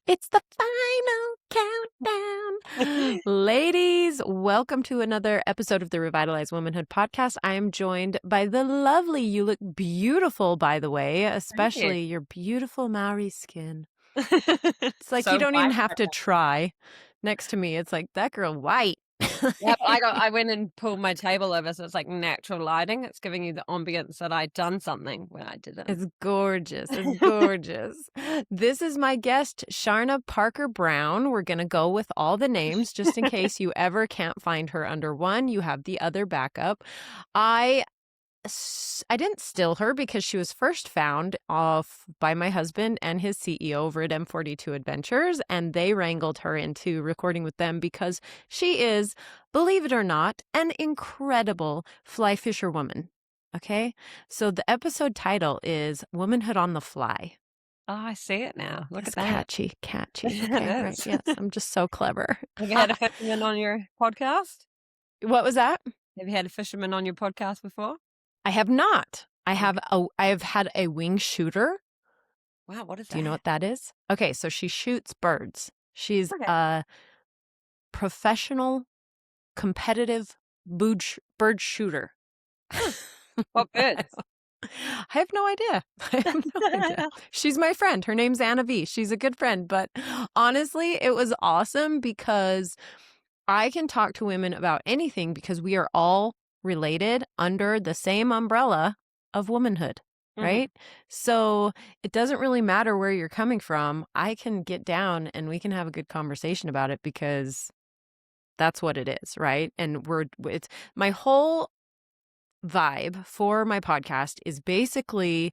It's the final countdown. Ladies, welcome to another episode of the Revitalized Womanhood podcast. I am joined by the lovely, you look beautiful, by the way, Thank you. especially your beautiful Maori skin. It's like you So don't even white have right to now. try. Next to me, it's like, that girl white. Yep, I went and pulled my table over, so it's like natural lighting. It's giving you the ambience that I'd done something when I didn't. It's gorgeous. It's gorgeous. This is my guest, Sharna Parker Brown. We're going to go with all the names just in case you ever can't find her under one. You have the other backup. I didn't steal her because she was first found off by my husband and his CEO over at M42 Adventures, and they wrangled her into recording with them because she is, believe it or not, an incredible fly fisherwoman. Okay, so the episode title is Womanhood on the Fly. Oh, I see it now. Look It's at that. catchy. It Okay, right. is. Yes, I'm just so clever. Have you had a fisherman on your podcast? What was that? Have you had a fisherman on your podcast before? I have not. I Okay. have had a wing shooter. Wow, what is Do you know that? what that is? Okay, so she shoots birds. She's Okay. a professional, competitive bird shooter. What birds? I have no idea. I have no idea. She's my friend. Her name's Anna V. She's a good friend. But honestly, it was awesome because I can talk to women about anything because we are all related under the same umbrella of womanhood, Mhm. right? So it doesn't really matter where you're coming from. I can get down and we can have a good conversation about it because that's what it is, right? And it's my whole vibe for my podcast is basically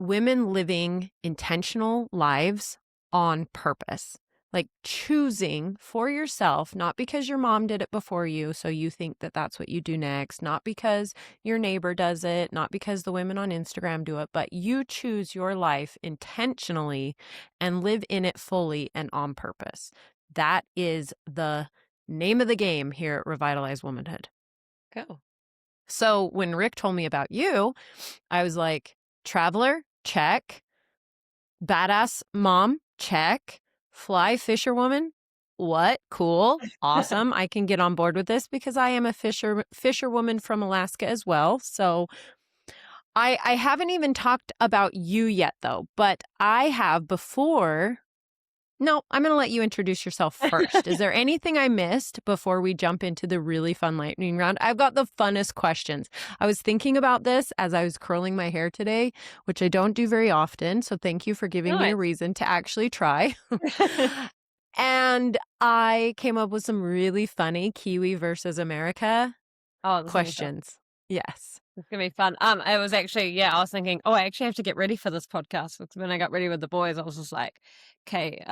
women living intentional lives on purpose. Like choosing for yourself, not because your mom did it before you, so you think that that's what you do next, not because your neighbor does it, not because the women on Instagram do it, but you choose your life intentionally and live in it fully and on purpose. That is the name of the game here at Revitalized Womanhood. Cool. So when Rick told me about you, I was like, traveler, check. Badass mom, check. Fly fisherwoman, what? Cool. Awesome. I can get on board with this because I am a fisherwoman from Alaska as well. So I haven't even talked about you yet though, but I have before. No, I'm going to let you introduce yourself first. Is there anything I missed before we jump into the really fun lightning round? I've got the funnest questions. I was thinking about this as I was curling my hair today, which I don't do very often. So thank you for giving me a Nice. reason to actually try. And I came up with some really funny Kiwi versus America Oh, this is gonna be fun. questions. Yes. It's gonna be fun. It was actually, yeah, I was thinking, oh, I actually have to get ready for this podcast because when I got ready with the boys, I was just like, okay,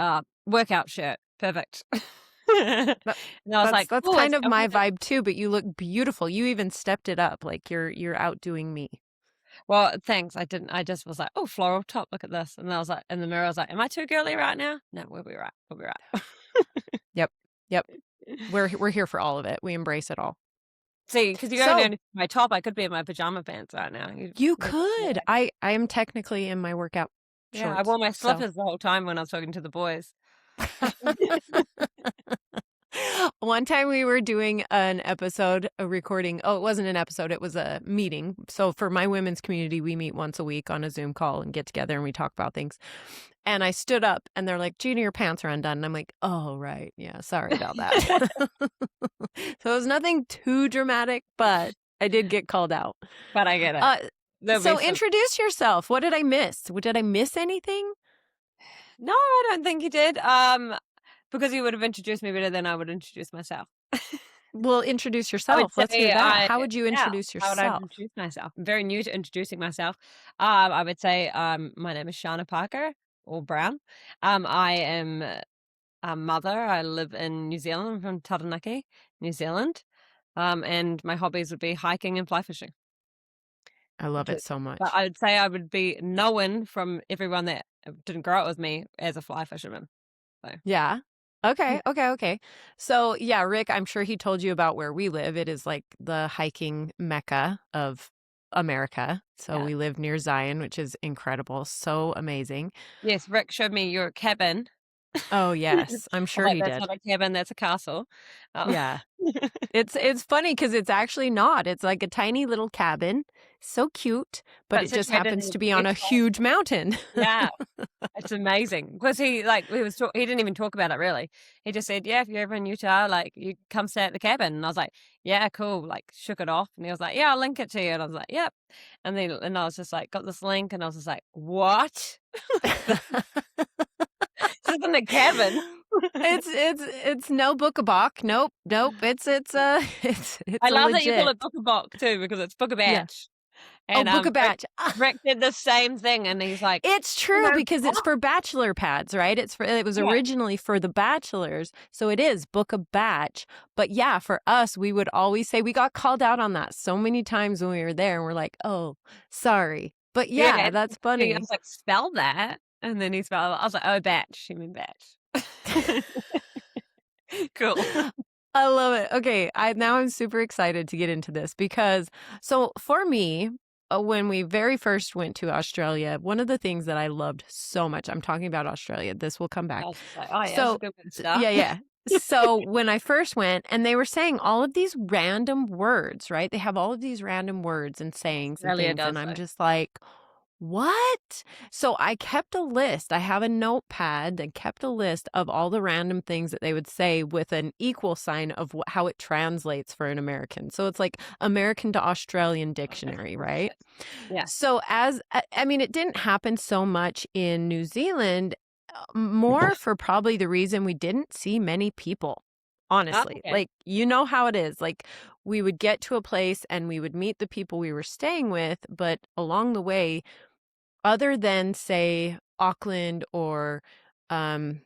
workout shirt, perfect. And That, I was that's like, that's oh, kind of I my wanna. vibe too, but you look beautiful. You even stepped it up. Like you're outdoing me. Well, thanks. I didn't. I just was like, oh, floral top. Look at this. And I was like, in the mirror, I was like, am I too girly right now? No, we'll be right. We'll be right. Yep. Yep. We're here for all of it. We embrace it all. See, because you only So see my top, I could be in my pajama pants right now. you But could. yeah, I am technically in my workout yeah. I shorts. wore my So slippers the whole time when I was talking to the boys. one time we were doing an episode, a recording. Oh, it wasn't an episode, it was a meeting. So for my women's community, we meet once a week on a Zoom call and get together and we talk about things. And I stood up and they're like, Gina, your pants are undone. And I'm like, oh, right. Yeah, sorry about that. So it was nothing too dramatic, but I did get called out. But I get it. Uh, There'll be so some. introduce yourself. What did I miss? Did I miss anything? No, I don't think you did. Because you would have introduced me better than I would introduce myself. Well, introduce I would yourself. Let's hear say that. How would you yeah, introduce how would I yourself? introduce myself? I'm very new to introducing myself. I would say, my name is Sharna Parker or Brown. I am a mother. I live in New Zealand. I'm from Taranaki, New Zealand. And my hobbies would be hiking and fly fishing. I love Ju- it so But much. I would say I would be known from everyone that didn't grow up with me as a fly fisherman. So. Yeah. Okay. So, yeah, Rick, I'm sure he told you about where we live. It is like the hiking mecca of America. So Yeah. we live near Zion, which is incredible. So amazing. Yes, Rick showed me your cabin. Oh, I yes. I'm was sure like, he "That's did. not a cabin, that's a castle." Oh. Yeah. It's funny because it's actually not. It's like a tiny little cabin. So cute, but But it just situated happens in to be on a beautiful. huge mountain. Yeah. It's amazing because he didn't even talk about it really. He just said, "Yeah, if you're ever in Utah, like you come stay at the cabin." And I was like, "Yeah, cool." Like shook it off, and he was like, "Yeah, I'll link it to you." And I was like, "Yep." And I was just like, got this link, and I was just like, "What? This isn't a cabin." It's no book a bok. Nope, nope. It's I a love that you call legit. it book a book too because it's book a Yeah. batch. Oh, And book a Rick batch. Rick did the same thing, and he's like, It's you true know, because it's oh, for bachelor pads, right? It was yeah, originally for the bachelors, so it is book a batch. But yeah, for us, we would always say we got called out on that so many times when we were there, and we're like, "Oh, sorry." But yeah. yeah, that's I funny. was like, spell that, and then he spelled it. I was like, oh, batch. You mean batch? Cool. I love it. Okay, I'm super excited to get into this because so for me, when we very first went to Australia, one of the things that I loved so much, I'm talking about Australia, this will come I back. was just like, oh yeah, it's a So good way to start. yeah, yeah. So when I first went and they were saying all of these random words, right? They have all of these random words and sayings and Australia things and does I'm though. just like, what? So I kept a list. I have a notepad that kept a list of all the random things that they would say with an equal sign of how it translates for an American. So it's like American to Australian Okay, dictionary, cool right? shit. Yeah. So I mean, it didn't happen so much in New Zealand, more for probably the reason we didn't see many people. Oh, Honestly, okay. like, you know how it is. Like, we would get to a place and we would meet the people we were staying with, but along the way, other than, say, Auckland or, um,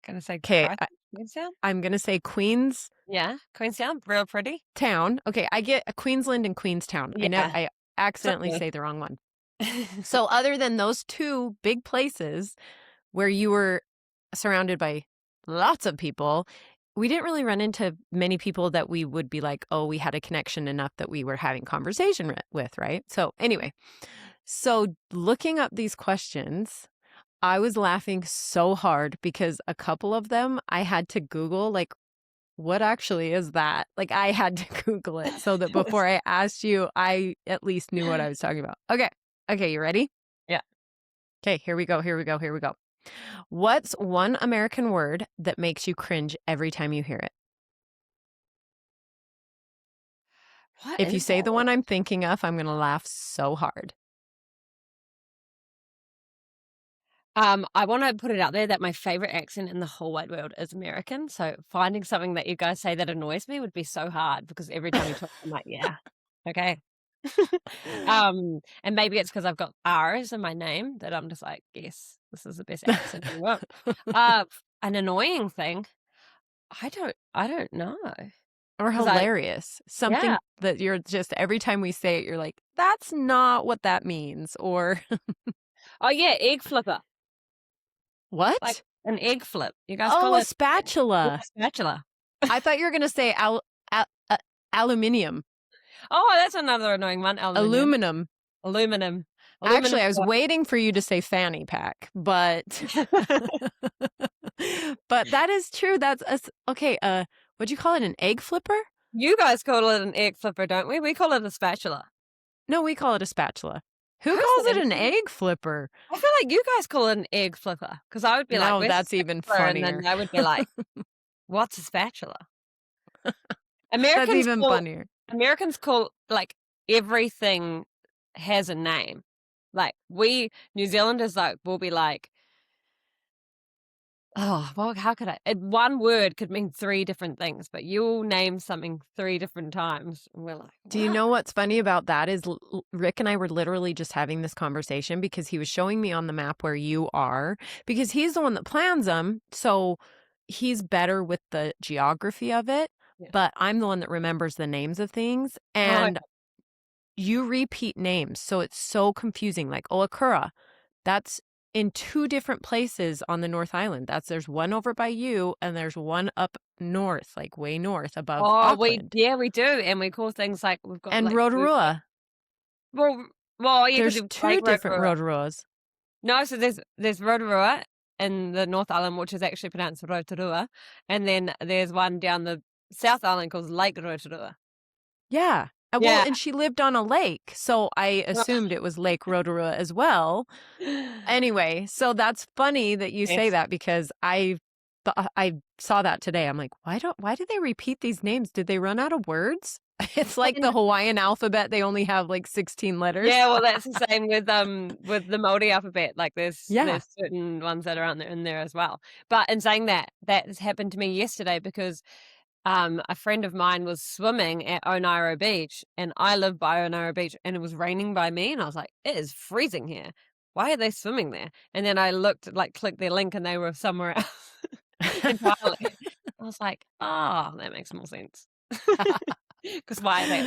Gonna say okay, Queenstown. I'm gonna say Queenstown. Yeah, Queenstown, real pretty. Okay, I get Queensland and Queenstown. Yeah, I accidentally sorry. say the wrong one. So other than those 2 big places where you were surrounded by lots of people, we didn't really run into many people that we would be like, "Oh, we had a connection enough that we were having conversation with," right? So anyway, so looking up these questions, I was laughing so hard because a couple of them I had to Google, like, what actually is that? Like, I had to Google it so that before I asked you, I at least knew what I was talking about. Okay. Okay, you ready? Yeah. Okay, here we go. Here we go. Here we go. What's one American word that makes you cringe every time you hear it? What If you is say that the one word? I'm thinking of, I'm going to laugh so hard. I want to put it out there that my favorite accent in the whole wide world is American. So finding something that you guys say that annoys me would be so hard because every time you talk, I'm like, yeah, okay. And maybe it's because I've got R's in my name that I'm just like, yes, this is the best accent in the world. Uh, an annoying thing, I don't know Or because I, hilarious. yeah, Something that you're just, every time we say it, you're like, that's not what that means. Or oh yeah, egg flipper, like what? an egg flip. You guys Oh, call a it yeah, spatula. spatula. I thought you were going to say aluminium, Oh, that's another annoying one. Aluminium, aluminum. aluminum, aluminum. Actually, I was waiting for you to say fanny pack, but but that is true. Okay. What'd you call it? An egg flipper? You guys call it an egg flipper, don't we? We call it a spatula. No, we call it a spatula. Who Who calls it says? an egg flipper? I feel like you guys call it an egg flipper because I would be like, No, "Where's the that's even spatula?" And then funnier. they would be like, "What's a spatula?" That's Americans even call funnier. Americans call like everything has a name. Like we New Zealanders like will be like, oh, well, how could one word could mean 3 different things, but you'll name something 3 different times. And we're like, Do you what? know what's funny about that is Rick and I were literally just having this conversation because he was showing me on the map where you are because he's the one that plans them. So he's better with the geography of it, Yeah. but I'm the one that remembers the names of things. Oh, And you repeat names. So it's so confusing. Like Oakura, that's in 2 different places on the North Island. There's one over by you and there's one up north, like way north above Oh, Auckland. we do, and we call things like we've got, And like, food like Rotorua. well yeah, because There's you've got Lake 2 different Rotorua. Rotoruas. No, so there's Rotorua in the North Island, which is actually pronounced Rotorua, and then there's one down the South Island called Lake Rotorua. Yeah. Well, Yeah. and she lived on a lake, so I assumed it was Lake Rotorua as well. Anyway, so that's funny that you say Yes. that because I saw that today. I'm like, why do they repeat these names? Did they run out of words? It's like the And Hawaiian alphabet, they only have like 16 letters. yeah, well, that's the same with the Māori alphabet, like, Yeah. there's certain ones that are on there in there as well. But in saying that, that has happened to me yesterday because, a friend of mine was swimming at Onairo Beach, and I live by Onairo Beach, and it was raining by me, and I was like, "It is freezing here. Why are they swimming there?" And then I looked, like, clicked their link, and they were somewhere else entirely. I was like, "Oh, that makes more sense." 'Cause why are they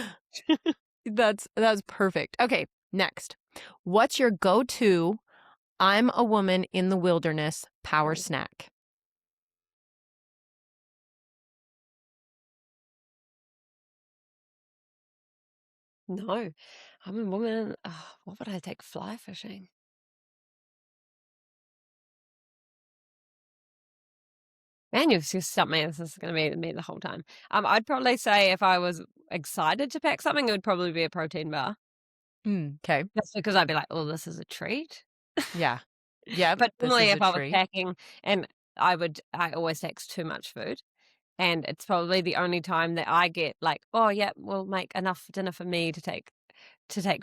That's perfect. Okay, next. What's your go-to I'm a woman in the wilderness power snack? No, I'm a woman. What would I take fly fishing? Man, you've just stumped me. This is going to be me the whole time. I'd probably say if I was excited to pack something, it would probably be a protein bar. Mm, 'kay. Just because I'd be like, "Oh, this is a treat." Yeah. Yep, But this normally, is if a I was treat. packing, and I always take too much food, and it's probably the only time that I get like, "Oh, yeah, we'll make enough dinner for me to take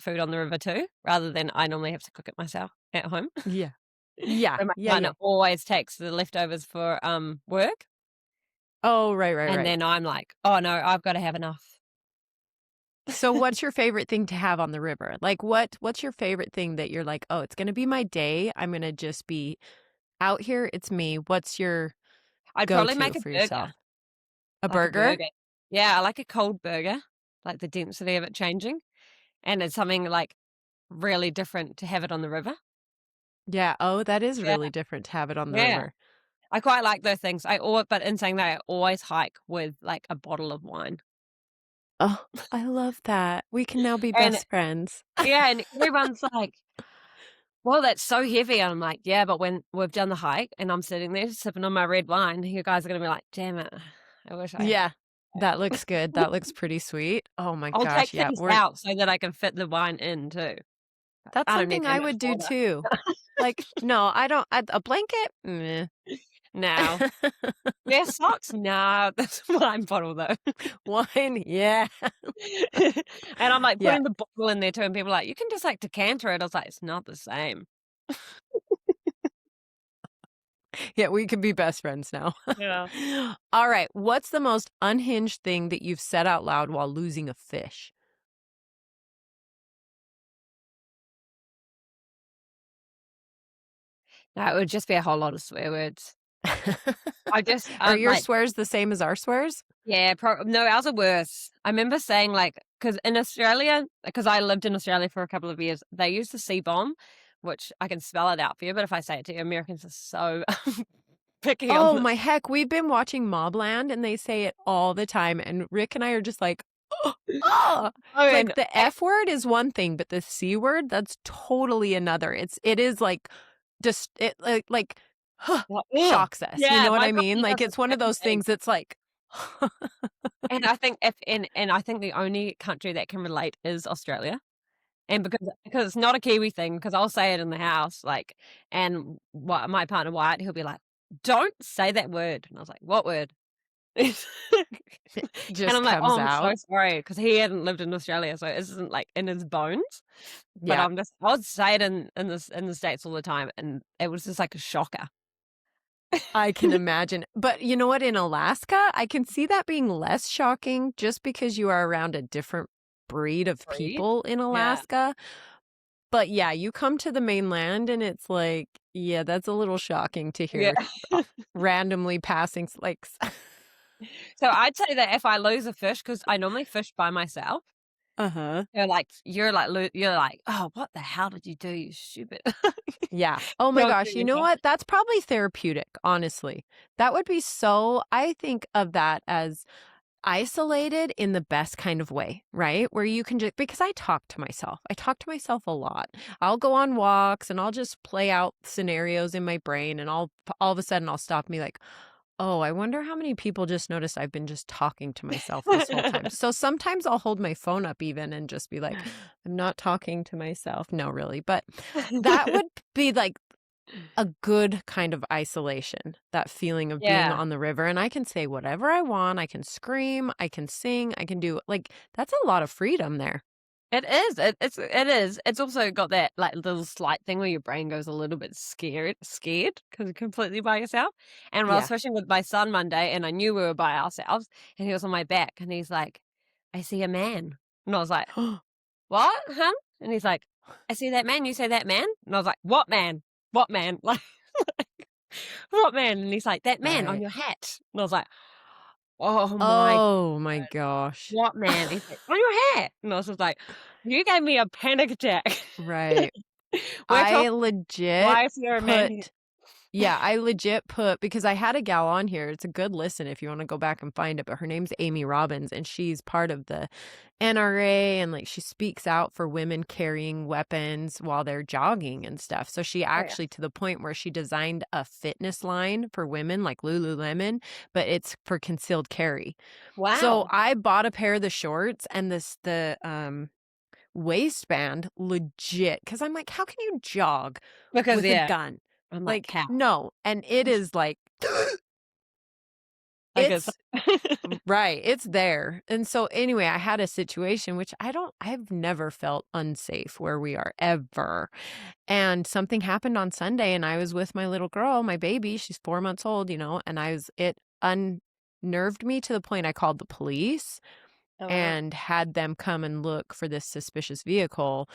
food on the river too," rather than I normally have to cook it myself at home. Yeah. Yeah. So my Yeah, partner yeah. always takes the leftovers for, work, Oh, right, right, and right. then I'm like, "Oh, no, I've gotta have enough." So what's your favorite thing to have on the river? Like, what's your favorite thing that you're like, "Oh, it's gonna be my day. I'm gonna just be out here. It's me." What's your I'd probably go-to make a for yourself? burger, A like a burger? burger. Yeah, I like a cold burger, like the density of it changing, and it's something, like, really different to have it on the river. Yeah. Oh, that is Yeah, really different to have it on the yeah. river. I quite like those things. But in saying that, I always hike with, like, a bottle of wine. Oh, I love that. We can now be And best friends. yeah, and everyone's like, "Well, that's so heavy." And I'm like, "Yeah, but when we've done the hike and I'm sitting there sipping on my red wine, you guys are gonna be like, 'Damn it, I wish I had Yeah. That looks good. That looks pretty sweet. Oh my I'll take gosh, yeah, things we're out so that I can fit the wine in too. that's I don't need something that I much would do water." too. Like, no, I don't a blanket? Meh. No. Wear socks? No, that's wine bottle though. Wine? Yeah. And I'm, like, Yeah. putting the bottle in there too, and people are like, "You can just, like, decanter it." I was like, "It's not the same." Yeah, we can be best friends now. Yeah. All right, what's the most unhinged thing that you've said out loud while losing a fish? No, it would just be a whole lot of swear words. I just, Are your like swears the same as our swears? yeah, no, ours are worse. I remember saying, like, because in Australia, because I lived in Australia for a couple of years, they use the C-bomb, which I can spell it out for you, but if I say it to you, Americans are so picky on Oh this. my heck, we've been watching Mobland and they say it all the time, and Rick and I are just like, "Oh." Oh, Like, and the F word is one thing, but the C word, that's totally another. It is like, just it like, like, ugh. shocks us, you Yeah, know what my I mean? body Like, does the it's one of same those thing. things that's like And I think I think the only country that can relate is Australia. And because it's not a Kiwi thing, because I'll say it in the house, like, and my partner Wyatt, he'll be like, "Don't say that word." And I was like, "What word?" it And just I'm like, "Oh, comes I'm so out. sorry," because he hadn't lived in Australia, so this isn't, like, in his bones. But Yeah, I would say it in the States all the time, and it was just like a shocker. I can imagine. But you know what? In Alaska, I can see that being less shocking just because you are around a different breed of Breed? people in Yeah. Alaska. But yeah, you come to the mainland and it's like, yeah, that's a little shocking to Yeah. hear randomly passing like So I'd say that if I lose a fish, because I normally fish by myself, Uh-huh. You're like, "Oh, what the hell did you do, you stupid." Yeah. Oh my Don't gosh, do you know yourself. what? That's probably therapeutic, honestly. That would be so I think of that as isolated in the best kind of way, right? Where you can just because I talk to myself. I talk to myself a lot. I'll go on walks and I'll just play out scenarios in my brain and I'll all of a sudden I'll stop and be like, "Oh, I wonder how many people just noticed I've been just talking to myself this whole time." So sometimes I'll hold my phone up even and just be like, "I'm not talking to myself." No, really. But that would be like a good kind of isolation, that feeling of being Yeah. on the river, and I can say whatever I want, I can scream, I can sing, I can do like, that's a lot of freedom there. It is. It is. It's also got that, like, little slight thing where your brain goes a little bit scared because 'cause you're completely by yourself, and when I was Yeah. fishing with my son one day, and I knew we were by ourselves, and he was on my back, and he's like, "I see a man." And I was like, "What, huh?" And he's like, "I see that man. You say that man?" And I was like, "What man? What man?" Like, "What man?" And he's like, "That man on Right. your hat." And I was like, "Oh my Oh my gosh. what man?" He's like, "On your hat." And I was just like, "You gave me a panic attack." Right. We're I talking, legit why is there a man here? put Yeah, I legit put because I had a gal on here, it's a good listen if you wanna go back and find it, but her name's Amy Robbins, and she's part of the NRA, and, like, she speaks out for women carrying weapons while they're jogging and stuff, so she Oh, yeah. actually to the point where she designed a fitness line for women like Lululemon, but it's for concealed carry. So, Wow. I bought a pair of the shorts and waistband legit because 'cause I'm like, "How can you jog Because, with a yeah, gun?" I'm like, Like, "Cow." no, and it is like Like it's it's right, it's there, and so, anyway, I had a situation which I've never felt unsafe where we are, ever, and something happened on Sunday, and I was with my little girl, my baby, she's 4 months old, and it unnerved me to the point I called the police Oh, wow. and had them come and look for this suspicious vehicle.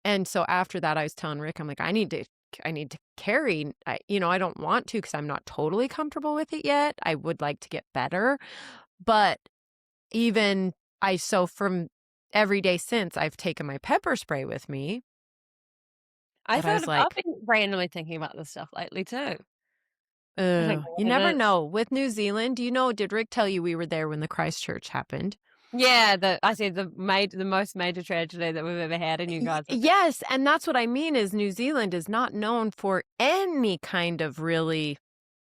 And so after that, I was telling Rick, I'm like, I need to carry. I don't want to because I'm not totally comfortable with it yet. I would like to get better. But even so from every day since I've taken my pepper spray with me, but I was I've like, been randomly thinking about this stuff lately too. I don't know You what it never is. know. With New Zealand, did Rick tell you we were there when the Christchurch happened? Yeah, I said the most major tragedy that we've ever had, and you guys were there. Yes, and that's what I mean is New Zealand is not known for any kind of really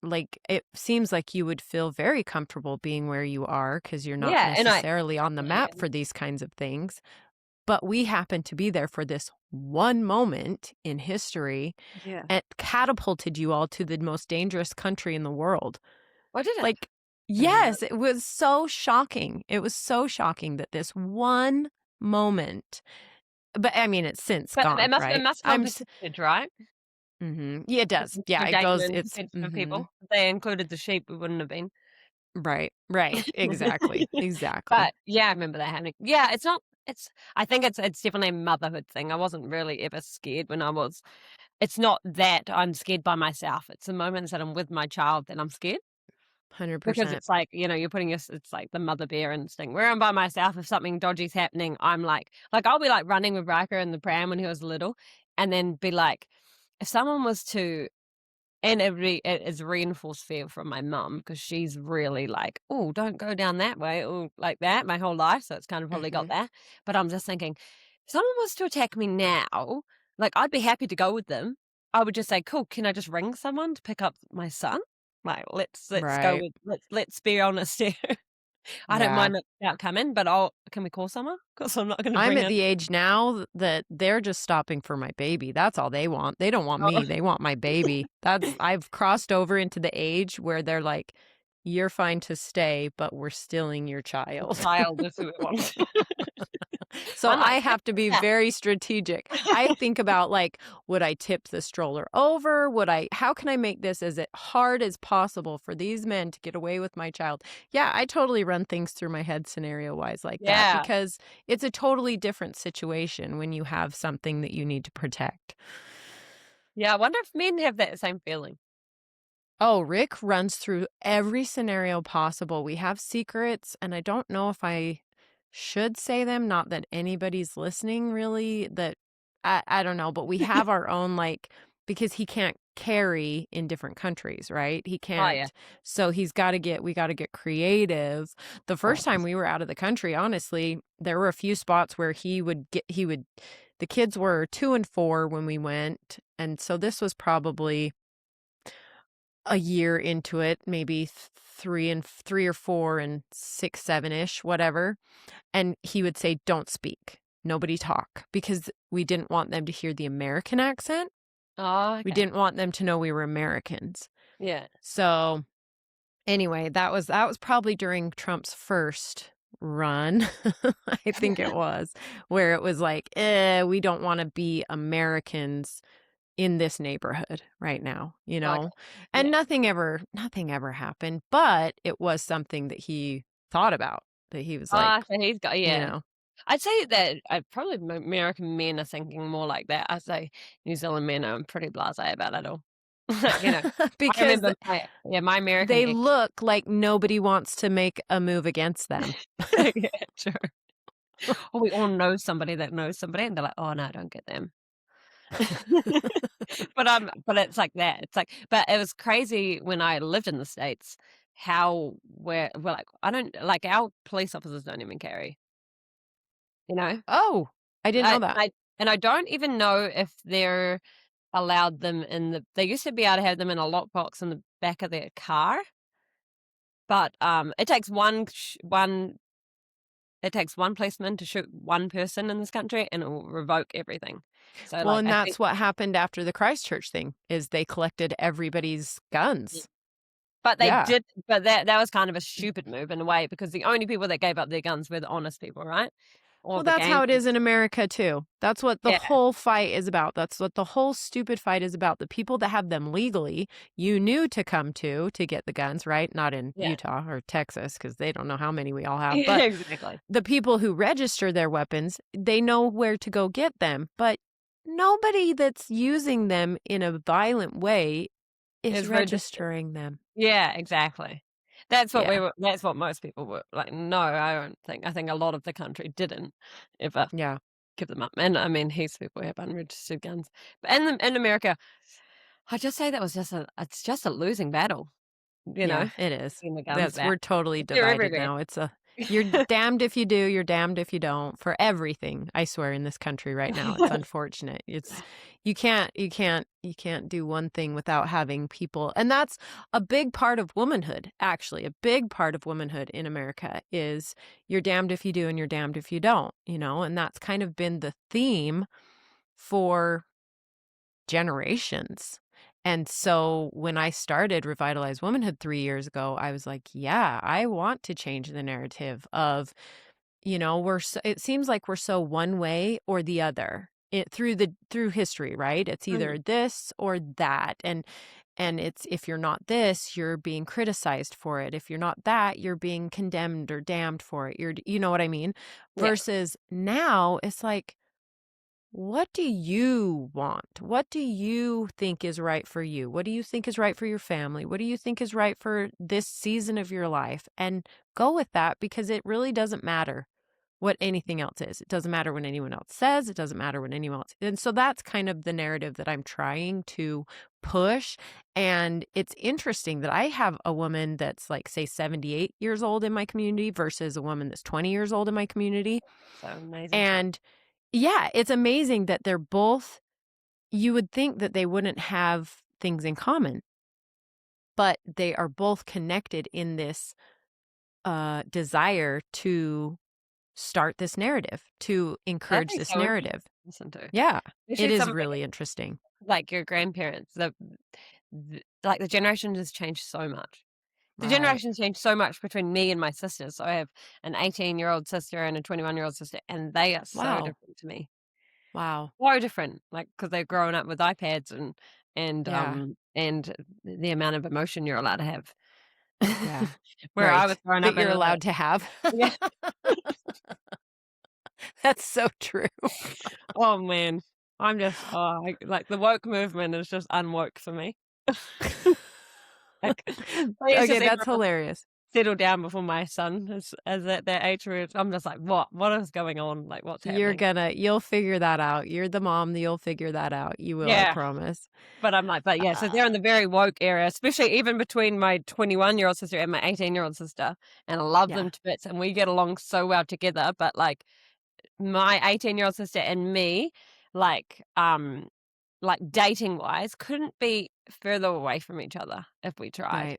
like, it seems like you would feel very comfortable being where you are because 'cause you're not Yeah, and necessarily on the yeah, map for these kinds of things, but we happen to be there for this one moment in history, yeah. and catapulted you all to the most dangerous country in the world. What did it? Like I didn't know. yes, it was so shocking. It was so shocking that this one moment but, I mean, it's since But gone, it right? must come with a percentage, right? Mhm. Yeah, it does. Yeah, We're it taking goes in it's percentage for mhm. people. If they included the sheep, we wouldn't have been. Right, right. Exactly, exactly. But, yeah, I remember that happening. Yeah, it's not it's I think it's definitely a motherhood thing. I wasn't really ever scared when I was it's not that I'm scared by myself. It's the moments that I'm with my child that I'm scared. Because 100%. it's like, you're putting it's like the mother bear instinct. Where I'm by myself, if something dodgy's happening, I'm like, I'll be, like, running with Riker in the pram when he was little, and then be like, if someone was to and it is reinforced fear from my mum because she's really like, "Oh, don't go down that way," or like that my whole life, so it's kind of probably got Mhm. that. But I'm just thinking, if someone was to attack me now, like, I'd be happy to go with them. I would just say, "Cool, can I just ring someone to pick up my son?" Like, let's go Right. with let's be honest here. I don't Yeah. mind the outcome in, but I'll can we call someone? Because 'Cause I'm not gonna I'm bring at in the age now that they're just stopping for my baby. That's all they want. They don't want oh, me. They want my baby. I've crossed over into the age where they're like, "You're fine to stay, but we're stealing your the child." child is who it wants. So I'm I like, have to be "Yeah." very strategic. I think about like, would I tip the stroller over? How can I make this as hard as possible for these men to get away with my child? Yeah, I totally run things through my head scenario wise like that Yeah. because it's a totally different situation when you have something that you need to protect. Yeah, I wonder if men have that same feeling. Oh, Rick runs through every scenario possible. We have secrets, and I don't know if I should say them, not that anybody's listening really, that I don't know, but we have our own, like, because he can't carry in different countries, right? He Oh, yeah. can't, so we gotta get creative. The first time Always. we were out of the country, honestly, there were a few spots where the kids were 2 and 4 when we went, and so this was probably a year into it, maybe 3 or 4 and 6, 7-ish, whatever. And he would say, "Don't speak. Nobody talk," because we didn't want them to hear the American accent. Oh, We okay. didn't want them to know we were Americans. Yeah. So, anyway, that was probably during Trump's first run, I think it was, where it was like, we don't wanna be Americans in this neighborhood right now, you Okay. know? And Yeah. nothing ever happened, but it was something that he thought about, that he was like, So he's got, you yeah. know I'd say that, probably American men are thinking more like that. I'd say New Zealand men are pretty blasé about it all. Like, I because remember my American they ex. look like nobody wants to make a move against them. Yeah, true. Or we all know somebody that knows somebody, and they're like, "Oh, no, don't get them." But it's like that. It's like, but it was crazy when I lived in the States, how we're like, I don't like, our police officers don't even carry, you know? Oh, I didn't know I that. I and I don't even know if they're allowed them in they used to be able to have them in a lockbox in the back of their car, but, it takes one policeman to shoot one person in this country, and it will revoke everything. So, Well, like, and I that's think. what happened after the Christchurch thing, is they collected everybody's guns. But they Yeah. did, but that was kind of a stupid move in a way, because the only people that gave up their guns were the honest people, right? Or Well, the that's gang. how it is in America too. That's what the Yeah, whole fight is about. That's what the whole stupid fight is about. The people that have them legally, you knew to come to get the guns, right? Not in yeah. Utah or Texas, because they don't know how many we all have. Yeah, But exactly. the people who register their weapons, they know where to go get them. But nobody that's using them in a violent way is It's registered. registering them. Yeah, exactly. Yeah. That's what most people were like, "No, I think a lot of the country didn't ever Yeah. give them up." And, I mean, heaps of people have unregistered guns. But in America, I just say that was it's just a losing battle, you know, Yeah, it is. getting the guns That's back. We're totally They're divided everywhere. now. You're damned if you do, you're damned if you don't for everything, I swear, in this country right now. It's unfortunate. You can't do one thing without having people. And that's a big part of womanhood, actually. A big part of womanhood in America is you're damned if you do and you're damned if you don't, and that's kind of been the theme for generations. And so when I started Revitalized Womanhood 3 years ago, I was like, yeah, I want to change the narrative of, it seems like we're so one way or the other through history, right? It's either Mm, this or that. And it's, if you're not this, you're being criticized for it. If you're not that, you're being condemned or damned for it. You know what I mean? yeah, Versus now it's like, what do you want? What do you think is right for you? What do you think is right for your family? What do you think is right for this season of your life? And go with that, because it really doesn't matter what anything else is. It doesn't matter what anyone else says. It doesn't matter what anyone else. And so that's kind of the narrative that I'm trying to push. And it's interesting that I have a woman that's, like, say 78 years old in my community versus a woman that's 20 years old in my community. so amazing. And yeah, it's amazing that they're both, you would think that they wouldn't have things in common, but they are both connected in this desire to start this narrative, to That'd encourage be this so interesting narrative. to listen to. Yeah, it Especially is somebody really interesting. like your grandparents, like, the generation has changed so much. The Right. generations changed so much between me and my sisters. So I have an 18-year-old sister and a 21-year-old sister, and they are so Wow. different to me. Wow. So different, like, because 'cause they've grown up with iPads Yeah. and the amount of emotion you're allowed to have. Yeah. Where I was Right. growing That up you're and, allowed to have. yeah. That's so true. Oh, man. I'm just, like, the woke movement is just unwoke for me. Like, please Okay, just that's everyone hilarious. settle down before my son is at that age where I'm just like, what is going on? Like, what's happening? You'll figure that out. You're the mom, you'll figure that out. You will, I Yeah. promise. But I'm like, but yeah, so they're Uh, in the very woke area, especially even between my 21-year-old sister and my 18-year-old sister. And I love yeah, them to bits and we get along so well together. But like my 18-year-old sister and me, like, like dating wise, couldn't be further away from each other if we tried. right,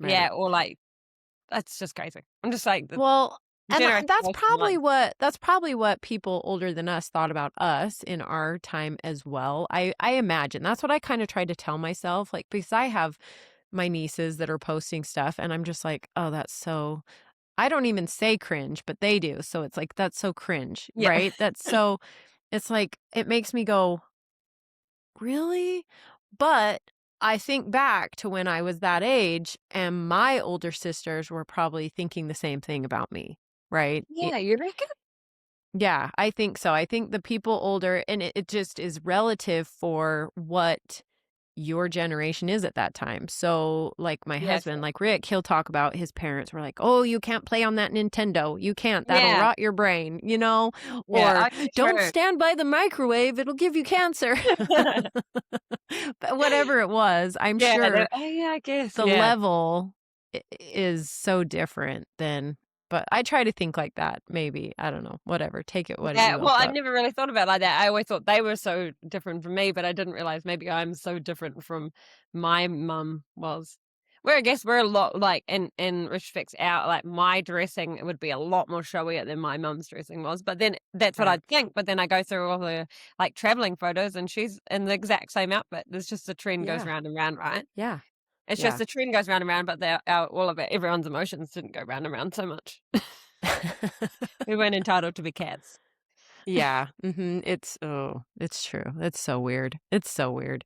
Yeah. right. Or like, that's just crazy. I'm just like the Well, and generation goes from like, that's probably what people older than us thought about us in our time as well. I imagine. That's what I kinda tried to tell myself, like, because I have my nieces that are posting stuff, and I'm just like, "Oh, that's so." I don't even say cringe, but they do, so it's like, "That's so cringe," yeah. right? That's so it's like, it makes me go, "Really?" But I think back to when I was that age, and my older sisters were probably thinking the same thing about me, right? Yeah, you reckon? Yeah, I think so. I think the people older and it just is relative for what your generation is at that time. So, like my Yeah, husband, true. like Rick, he'll talk about his parents were like, "Oh, you can't play on that Nintendo. You can't. That'll Yeah. rot your brain," you know? Yeah. Or, Okay, "Don't true. stand by the microwave. It'll give you cancer." But whatever it was, I'm Yeah, sure oh, yeah, I guess, the yeah. level is so different than but I try to think like that, maybe. I don't know. Whatever. Take it what you Yeah, will, well, I've but never really thought about it like that. I always thought they were so different from me, but I didn't realize maybe I'm so different from my mum was. Where I guess we're a lot like in respects out like my dressing it would be a lot more showier than my mum's dressing was. But then that's what right. I'd think. But then I go through all the like traveling photos and she's in the exact same outfit. There's just the trend goes Yeah. round and round, right? Yeah. It's just Yeah. the trend goes round and round, but all of it, everyone's emotions didn't go round and round so much. We weren't entitled to be cats. Yeah. Mhm. It's true. It's so weird. It's so weird.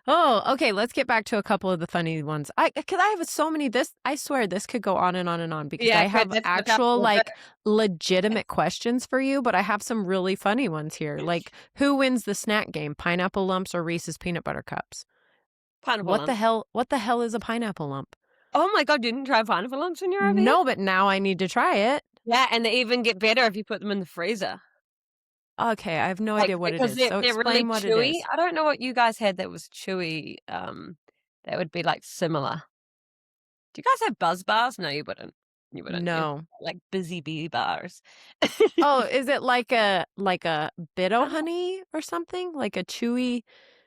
Oh, okay, let's get back to a couple of the funny ones. Cuz I have so many this I swear this could go on and on because Yeah, I could have definitely talk actual for a bit. like legitimate questions for you, but I have some really funny ones here. Like who wins the snack game, pineapple lumps or Reese's peanut butter cups? Pineapple lumps. What the hell is a pineapple lump? Oh my god, you didn't try pineapple lumps when you were over here? No, but now I need to try it. Yeah, and they even get better if you put them in the freezer. Okay, I have no Like, idea what it because is. So they're really explain what it chewy. is. I don't know what you guys had that was chewy, that would be, like, similar. Do you guys have Buzz bars? No, you wouldn't. You wouldn't. You No. like Busy Bee bars. Oh, is it like a bit o' Um, honey or something? Like a chewy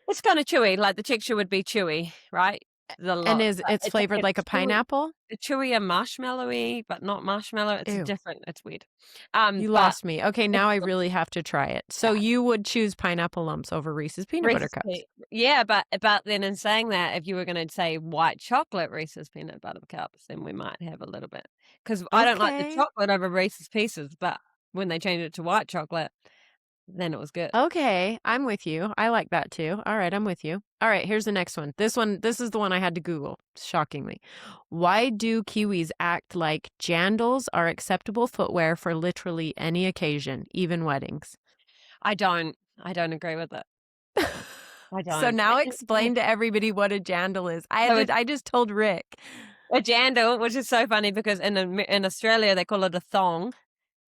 it's kinda chewy, like, the texture would be chewy, right? The and lot is it's it's like flavored a like a chewy pineapple? chewy and marshmallowy, but not marshmallow, it's Ew, different, it's weird. you But lost me. Okay, it's now I delicious. really have to try it. So Yeah. you would choose pineapple lumps over Reese's peanut butter Reese's cups? yeah, but then in saying that, if you were gonna say white chocolate Reese's peanut butter cups, then we might have a little bit because I don't like the Okay. chocolate over Reese's Pieces, but when they changed it to white chocolate, then it was good. Okay, I'm with you. I like that too. All right, I'm with you. All right, here's the next one. This is the one I had to Google, shockingly. Why do Kiwis act like jandals are acceptable footwear for literally any occasion, even weddings? I don't agree with it. I So don't. now explain to everybody what a jandal is. So it's I just told Rick. a jandal, which is so funny because in Australia, they call it a thong,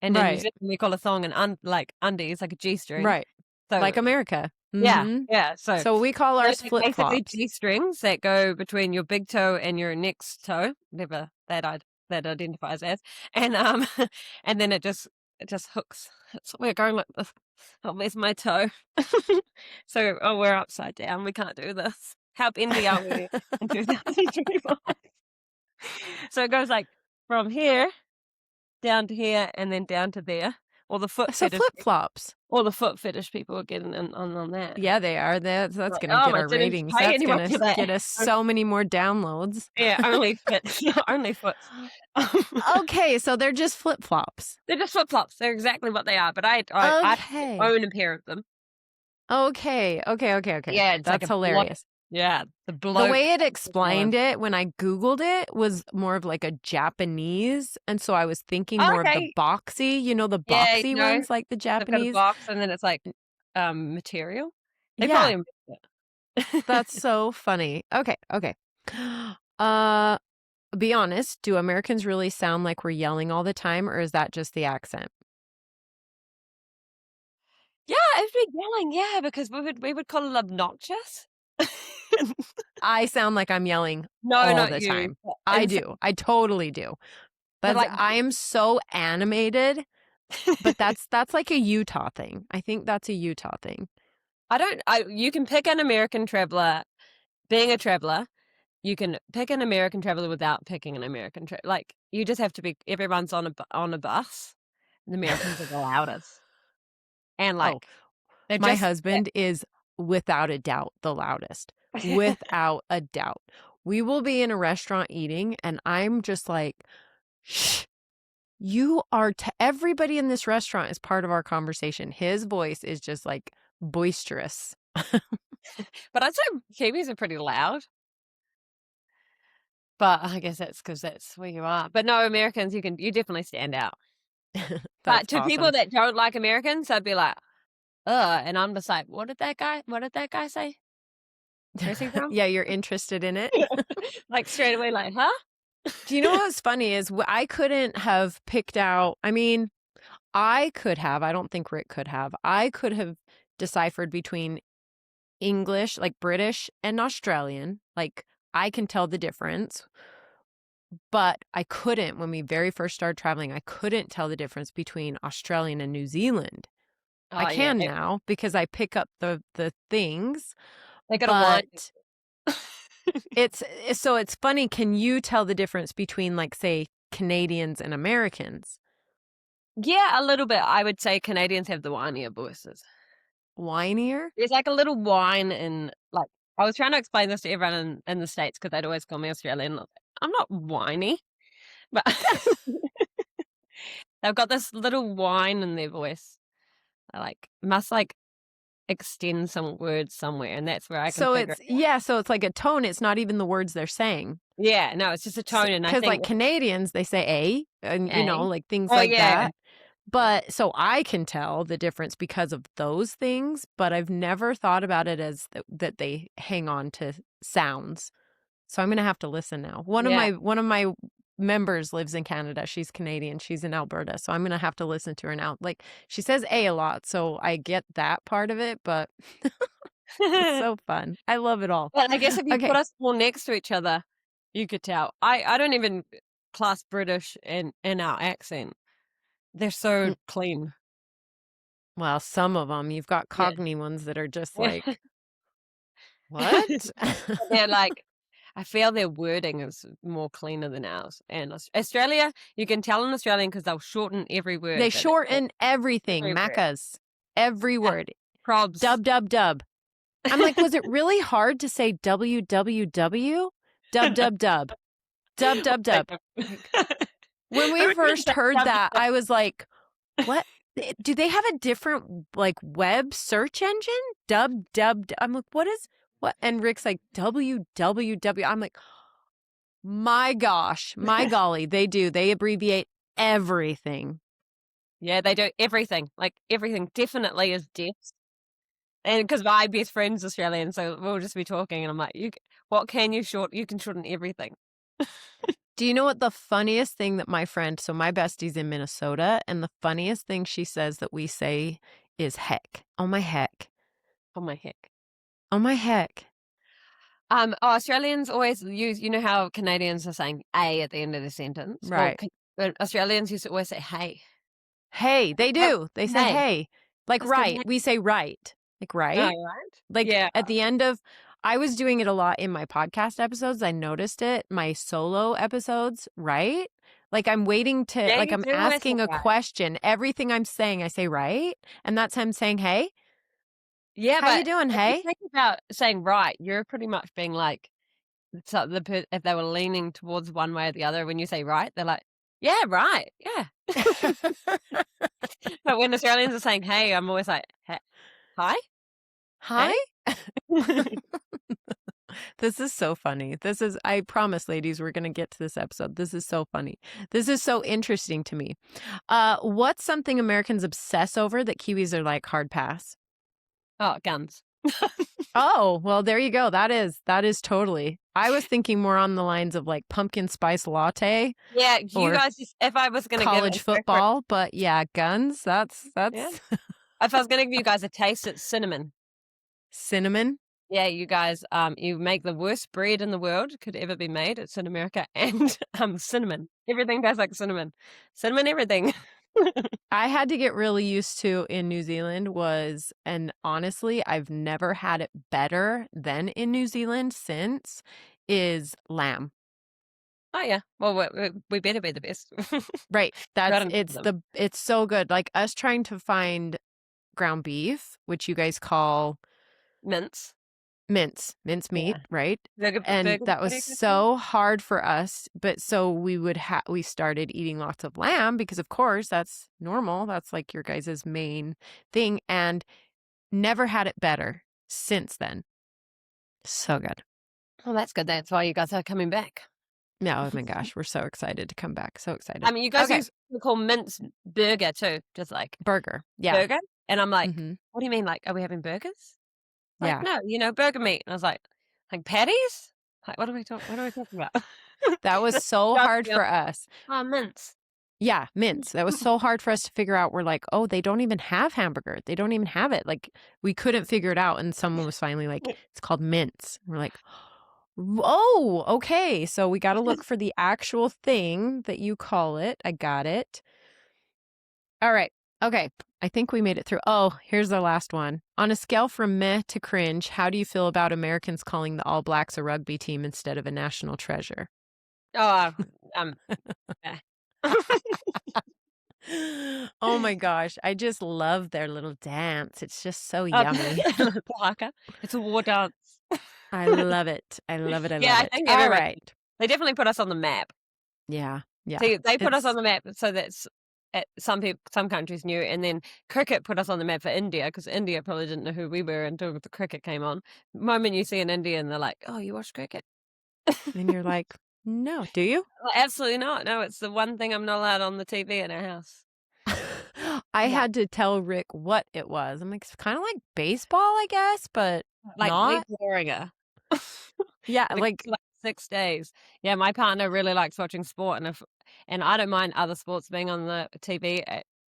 and in New Right, Zealand, we call a thong an like undies, like a G-string. right. So Like America. yeah, Mhm. yeah, so So we call they're ours like basically flip-flops. G-strings that go between your big toe and your next toe, whatever that identifies as, and, and then it just hooks. So we're going like this. Oh, where's my toe? So, oh, we're upside down, we can't do this. How bendy are we in 2025? So it goes, like, from here down to here and then down to there, or the foot So fetish flip-flops. or the foot fetish people are getting in on that. Yeah, they are. That's Like, gonna "Oh, get I our didn't ratings. pay That's anyone gonna for that." get us so many more downloads. Yeah, only fit only foots. Okay, so they're just flip-flops. They're just flip-flops, they're exactly what they are, but I Okay. own a pair of them. Okay. Yeah, it's like That's a bloke. hilarious. Yeah, the The bloke way it one. explained it when I Googled it was more of like a Japanese, and so I was thinking Oh, more of the okay. boxy, the Yeah, boxy no, ones like the they've got a Japanese. box and then it's like, material. They Yeah, probably mixed it. that's so funny. Okay. Uh, be honest, do Americans really sound like we're yelling all the time, or is that just the accent? Yeah, if we're yelling, yeah, because we would call it obnoxious. I sound like I'm yelling No, all not the you, time. but I do. I totally do. but, But like, I am so animated, but that's like a Utah thing. I think that's a Utah thing. you can pick an American traveler being a traveler, you can pick an American traveler without picking an American like, you just have to be everyone's on a bus, the Americans are the loudest, and, Oh, like, they're my just husband is without a doubt the loudest. Without a doubt. We will be in a restaurant eating, and I'm just like, shh, you are, everybody in this restaurant is part of our conversation. His voice is just like boisterous. but I'd say Kiwis are pretty loud, but I guess that's because that's where you are. But no, Americans, you definitely stand out. That's But to people awesome. that don't like Americans, I'd be like, "Ugh," and I'm just like, what did that guy say? Where's he from?" Yeah, you're interested in it. Like, straight away, like, "Huh?" Do you know what's funny is I couldn't have picked out, I mean, I could have, I don't think Rick could have. I could have deciphered between English, like British and Australian. Like I can tell the difference, but I couldn't when we very first started traveling. I couldn't tell the difference between Australian and New Zealand. I Oh, yeah, can now because I pick up the things, they got a wine. but it's funny. Can you tell the difference between like say Canadians and Americans? Yeah, a little bit. I would say Canadians have the whinier voices. Whinier? There's, like, a little whine in, like, I was trying to explain this to everyone in the States because 'cause they'd always call me Australian. I'm not whiny, but they've got this little whine in their voice. I, like, must, like, extend some words somewhere, and that's where I can So figure it's it out. yeah, so it's like a tone. It's not even the words they're saying. Yeah, no, it's just a tone, and I Because think like Canadians, they say "a" and A. like things Oh, like yeah. that. But so I can tell the difference because of those things, but I've never thought about it as that they hang on to sounds. So I'm gonna have to listen now. Yeah. One of my members lives in Canada. She's Canadian. She's in Alberta. So I'm gonna have to listen to her now. Like she says "a" lot, so I get that part of it, but it's so fun. I love it all. But I guess if you put Okay. us all next to each other, you could tell. I don't even class British in our accent. They're so Mm, clean. well, some of them. You've got Yeah. Cockney ones that are just Yeah. like, "What?" They're like I feel their wording is more cleaner than ours. And Australia, you can tell in Australian because 'cause they'll shorten every They word that they say. shorten everything, Every word. Maccas. Every Yeah. word. Probs. Dub, dub, dub. I'm like, was it really hard to say WWW? Dub, dub, dub. Dub, What dub, they dub. do. Like, when we Everybody first says heard dub, that, dub, I was like, what? Do they have a different, like, web search engine? Dub, dub, dub. I'm like, what is, what? And Rick's like, WWW. I'm like, my gosh, my golly, they do. They abbreviate everything. Yeah, they do everything. Like, everything definitely is depth. And because my best friend's Australian, so we'll just be talking, and I'm like, what can you short? You can shorten everything. Do you know what the funniest thing that my friend, so my bestie's in Minnesota, and the funniest thing she says that we say is heck. Oh my heck. Oh my heck. Oh my heck. Australians always use, you know how Canadians are saying "a" at the end of the sentence? Well, Right. Australians used to always say "hey." Hey, they Oh, do. They say hey. hey. Like Instead of right. "hey." We say right. Like Oh, right. right? Like Yeah. at the end of, I was doing it a lot in my podcast episodes. I noticed it. My solo episodes, right? Like I'm waiting to, Yeah, like you I'm do always say asking a "right." question. Everything I'm saying, I say right. And that's him saying, hey, Yeah, how you but doing? if you Hey. think about saying "right," you're pretty much being like, so if they were leaning towards one way or the other, when you say "right," they're like, "Yeah, right, yeah." But when Australians are saying "hey," I'm always like, "Hi? Hi. Hey?" This is so funny. This is, I promise, ladies, we're going to get to this episode. This is so funny. This is so interesting to me. What's something Americans obsess over that Kiwis are like hard pass? Oh, guns. Oh, well, there you go. That is totally. I was thinking more on the lines of like pumpkin spice latte Yeah, you or guys just if I was gonna give it college a preference, football, but yeah, guns, that's yeah. that's If I was gonna give you guys a taste, it's cinnamon. cinnamon. Yeah, you guys, you make the worst bread in the world could ever be made. It's in America, and, cinnamon. Everything tastes like cinnamon. Cinnamon everything. I had to get really used to in New Zealand was and honestly, I've never had it better than in New Zealand since, is lamb. Oh, yeah. Well, we better be the best. Right. Right That's on top of them. it's so good. Like us trying to find ground beef, which you guys call Mince. mince meat, Yeah. right? And Burger that was patty kind of thing? so hard for us, but so we started eating lots of lamb because of course that's normal. That's like your guys' main thing and never had it better since then. So good. Well, that's good. That's why you guys are coming back. Yeah, oh my gosh, we're so excited to come back. So I excited. mean, you guys Okay, use we call mince burger too, just like burger. Yeah. burger, and I'm like, Mhm. "What do you mean? Like, are we having burgers?" Like, Yeah. "No, burger meat." And I was like patties? Like, what are we talking about?" That was Just so judged hard me. I was for us. like, "Oh, mince." Yeah, mince. That was so hard for us to figure out. We're like, "Oh, they don't even have hamburger. They don't even have it." Like, we couldn't figure it out, and someone was finally like, "It's called mince." We're like, "Oh, okay." So we gotta look for the actual thing that you call it. I got it. All right. Okay. I think we made it through. Oh, here's the last one. On a scale from meh to cringe, how do you feel about Americans calling the All Blacks a rugby team instead of a national treasure? Oh, um, eh. Oh my gosh. I just love their little dance. It's just so Oh, yummy. Parker. It's a war dance. I love it. I love it. I Yeah, love I it. think All everybody right. they definitely put us on the map. Yeah. Yeah. See, they put us on It's the map so that's some countries knew, and then cricket put us on the map for India because India probably didn't know who we were until the cricket came on. The moment you see an Indian, they're like, "Oh, you watch cricket?" and you're like, no, do you? Well, absolutely not. No, it's the one thing I'm not allowed on the TV in our house. I Yeah, had to tell Rick what it was. I'm like, it's kind of like baseball, I guess, but like not. Leeds Warrior. Yeah, The like like 6 days. Yeah, my partner really likes watching sport, and I don't mind other sports being on the TV.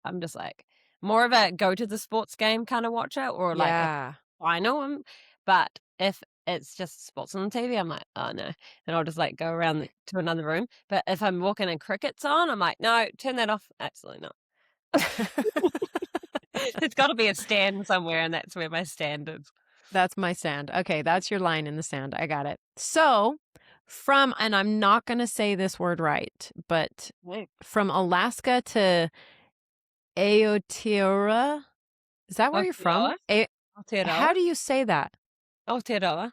I'm just like more of a go to the sports game kind of watcher or like a yeah. final. But if it's just sports on the TV, I'm like, oh no, and I'll just like go around to another room. But if I'm walking and cricket's on, I'm like, no, turn that off. Absolutely not. There's got to be a stand somewhere, and that's where my stand is. That's my sand. Okay, that's your line in the sand. I got it. So, and I'm not going to say this word right, but Right. from Alaska to Aotearoa, is that where you're from? Aotearoa, How Aotearoa, do you say that? Aotearoa.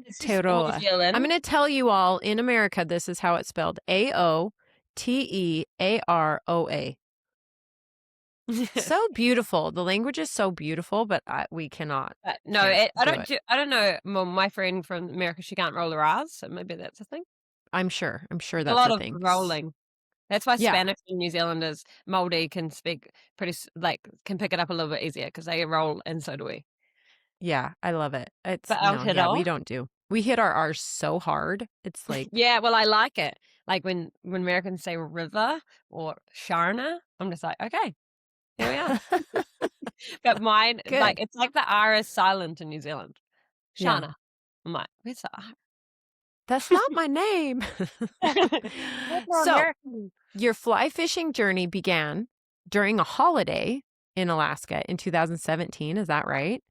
This is New Aotearoa. I'm Zealand. going to tell you all in America, this is how it's spelled Aotearoa. So beautiful. The language is so beautiful, but we No, can't I do don't it. do I don't know. Well, my friend from America, she can't roll her R's, so maybe that's a thing. I'm sure. I'm sure A that's lot a of thing. rolling. That's why Yeah. Spanish and New Zealanders, Māori can speak can pick it up a little bit easier because they roll and so do we. Yeah, I love it. It's But no, yeah, we Aotearoa? don't do. We hit our R's so hard. It's like Yeah, well, I like it. Like when Americans say river or Sharna, I'm just like, "Okay, here we are." But mine, like, good. it's like the R is silent in New Zealand. Yeah. Shana. I'm like, "Where's the R?" That's not my name. That's more So, American. your fly fishing journey began during a holiday in Alaska in 2017, is that right?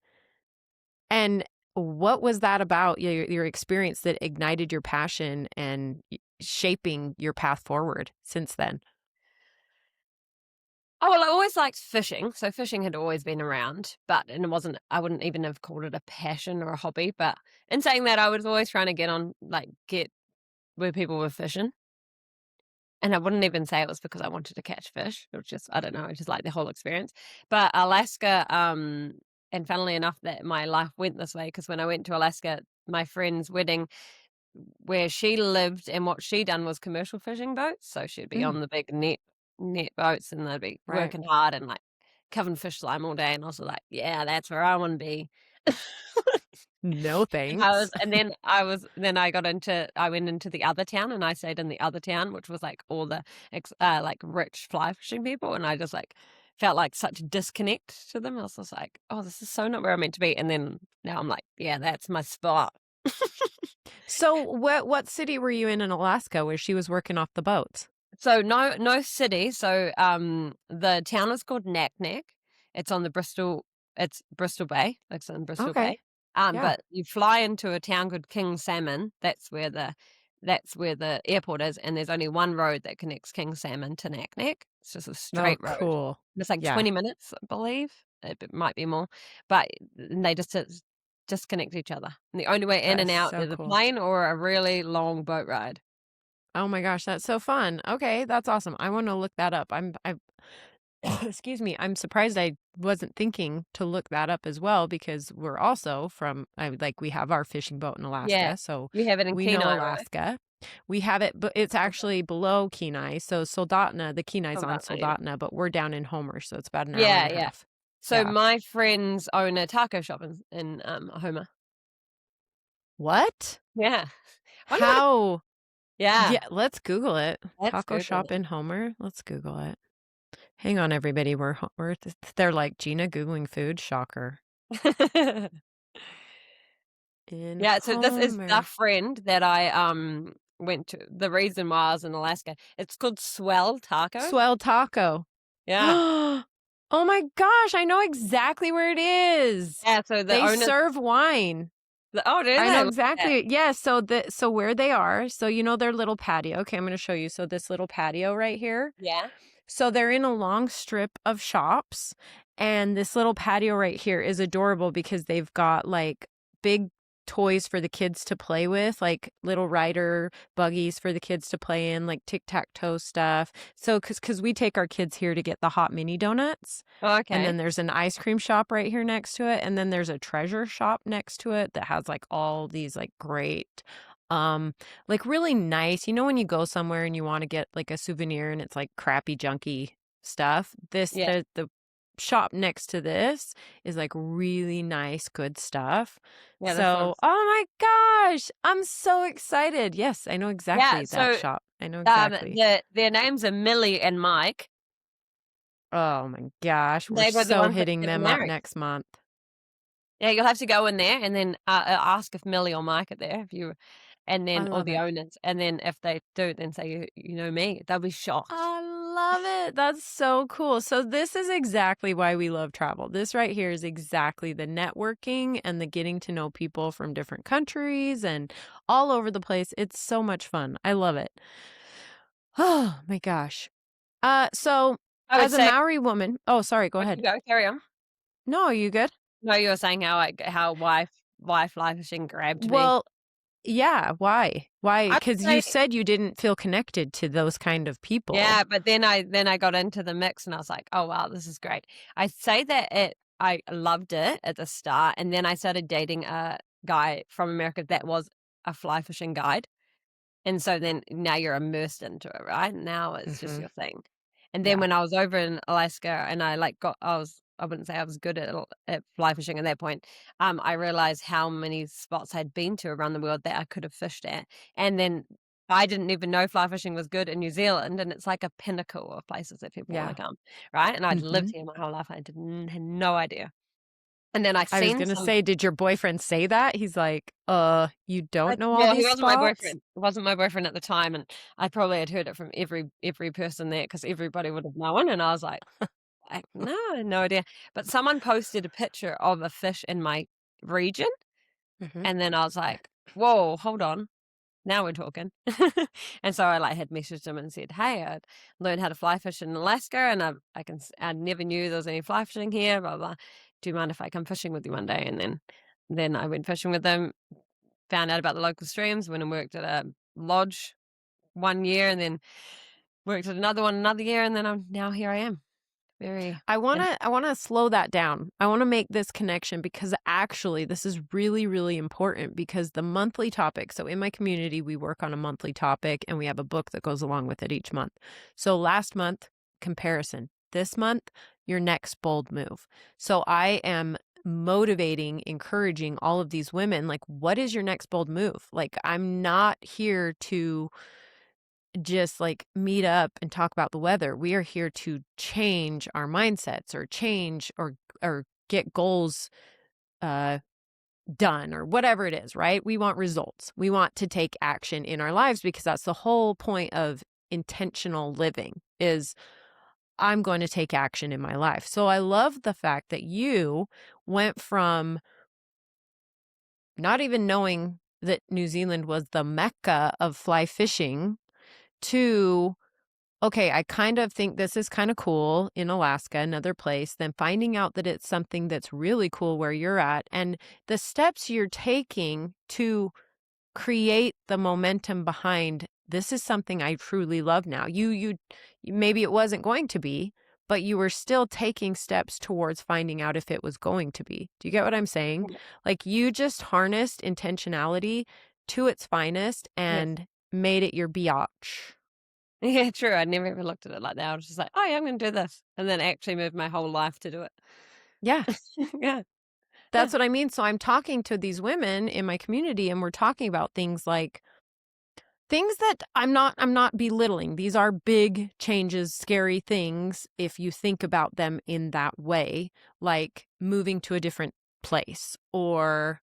And what was that about your experience that ignited your passion and shaping your path forward since then? Oh, well, I always liked fishing, so fishing had always been around, and it wasn't I wouldn't even have called it a passion or a hobby, but in saying that, I was always trying to get where people were fishing, and I wouldn't even say it was because I wanted to catch fish. It was just I don't know, I just like the whole experience. But Alaska, and funnily enough that my life went this way because when I went to Alaska, my friend's wedding where she lived and what she done was commercial fishing boats, so she'd be Mm, on the big net boats and they'd be right. working hard and, like, covered in fish slime all day, and I was like, "Yeah, that's where I wanna be." No thanks. Then I went into the other town, and I stayed in the other town, which was, like, all the like, rich fly fishing people, and I just, like, felt like such a disconnect to them. I was just like, "Oh, this is so not where I'm meant to be," and then now I'm like, "Yeah, that's my spot." So what city were you in Alaska where she was working off the boats? So no city. So the town is called Naknek. It's on the Bristol Bay. Like it's in Bristol Bay. Okay. Yeah. But you fly into a town called King Salmon. That's where the airport is, and there's only one road that connects King Salmon to Naknek. It's just a Oh, straight road. cool. And it's like Yeah. 20 minutes, I believe. It might be more, but they just connect each other. And the only way in That and is out so is a cool. plane or a really long boat ride. Oh my gosh, that's so fun. Okay, that's awesome. I want to look that up. I excuse me. I'm surprised I wasn't thinking to look that up as well because we're also from like we have our fishing boat in Yeah, Alaska, so you have it in we know Kenai, right? Alaska. We have it, but it's actually below Kenai. So Soldotna, the Kenai's Hold on on, yeah. Soldotna, but we're down in Homer, so it's about an hour and Yeah, a yeah. half. So Yeah. my friends own a taco shop in Homer. What? Yeah. Wonder what it How? Yeah, Yeah, let's Google it. let's Taco Google shop in Homer. Let's Google it. Hang on, everybody. They're like Gina Googling food. Shocker. it. In Yeah, so this is the Homer. friend that I, went to the reason why I was in Alaska. It's called Swell Taco. Swell Taco. Yeah. Oh my gosh, I know exactly where it is. Yeah, so the They owner serve wine. Oh, do I they? know Look at that. exactly. Yeah, so where they are, so you know their little patio. Okay, I'm gonna show you. So this little patio right here. Yeah? So they're in a long strip of shops, and this little patio right here is adorable because they've got like big toys for the kids to play with, like little rider buggies for the kids to play in, like tic-tac-toe stuff. So cuz we take our kids here to get the hot mini donuts. Oh, And okay. then there's an ice cream shop right here next to it, and then there's a treasure shop next to it that has like all these like great like really nice. You know when you go somewhere and you want to get like a souvenir and it's like crappy junky stuff? Yeah. The shop next to this is like really nice good stuff. Yeah, this So, one's oh my gosh, I'm so excited. Yes, I know Yeah, exactly that so, shop. I know exactly. their names are Millie and Mike. Oh my gosh, we're They were the so ones that hitting got them up married. next month. Yeah, you'll have to go in there and then, ask if Millie or Mike are there if you and I then or love the it. owners, and then if they do, then say, "You know me." They'll be shocked. I love it. That's so cool. So this is exactly why we love travel. This right here is exactly the networking and the getting to know people from different countries and all over the place. It's so much fun. I love it. Oh my gosh. So I would as a say Maori woman, oh, sorry, go oh, ahead. you go, carry on. No, are you good? No, you were saying how why fly fishing grabbed me. Well, yeah, why? Why? I would Because you say said you didn't feel connected to those kind of people. yeah, but then I got into the mix and I was like, "Oh, wow, this is great." I say that I loved it at the start, and then I started dating a guy from America that was a fly fishing guide. And so then now you're immersed into it, right? Now it's just Hmm. your thing. And then Yeah. when I was over in Alaska and I like I wouldn't say I was good at fly fishing at that point. I realized how many spots I'd been to around the world that I could have fished at. And then I didn't even know fly fishing was good in New Zealand, and it's like a pinnacle of places that people want to Yeah. come, right? And I'd lived Hmm. here my whole life. I didn't had no idea. And then I I was seen gonna some say, did your boyfriend say that? He's like, you don't know all Well, he these wasn't my spots? boyfriend. He wasn't my boyfriend at the time, and I probably had heard it from every person there because everybody would have known, and I was like, "No, I had no idea." But someone posted a picture of a fish in my region, Hmm. and then I was like, "Whoa, hold on. Now we're talking." And so I, like, had messaged him and said, "Hey, I learned how to fly fish in Alaska, and I never knew there was any fly fishing here, blah, blah. Do you mind if I come fishing with you one day?" And then I went fishing with him, found out about the local streams, went and worked at a lodge 1 year, and then worked at another one another year, and then now here I am. Very and I wanna slow that down. I wanna make this connection because actually this is really, really important because the monthly topic. So in my community, we work on a monthly topic and we have a book that goes along with it each month. So last month, comparison. this month, your next bold move. So I am motivating, encouraging all of these women, like, what is your next bold move? Like, I'm not here to just like meet up and talk about the weather. We are here to change our mindsets or change or get goals uh done or whatever it is, right? We want results. We want to take action in our lives because that's the whole point of intentional living is I'm going to take action in my life. So I love the fact that you went from not even knowing that New Zealand was the mecca of fly fishing to, okay, I kind of think this is kind of cool in Alaska, another place, then finding out that it's something that's really cool where you're at and the steps you're taking to create the momentum behind this is something I truly love now. Maybe it wasn't going to be, but you were still taking steps towards finding out if it was going to be. Do you get what I'm saying? Like you just harnessed intentionality to its finest Yes. and made it your biatch. Yeah, true. I never ever looked at it like that. I was just like, oh yeah, I'm going to do this. And then actually moved my whole life to do it. Yeah. Yeah. Huh. That's what I mean. So I'm talking to these women in my community and we're talking about things like things that I'm not belittling. These are big changes, scary things if you think about them in that way, like moving to a different place or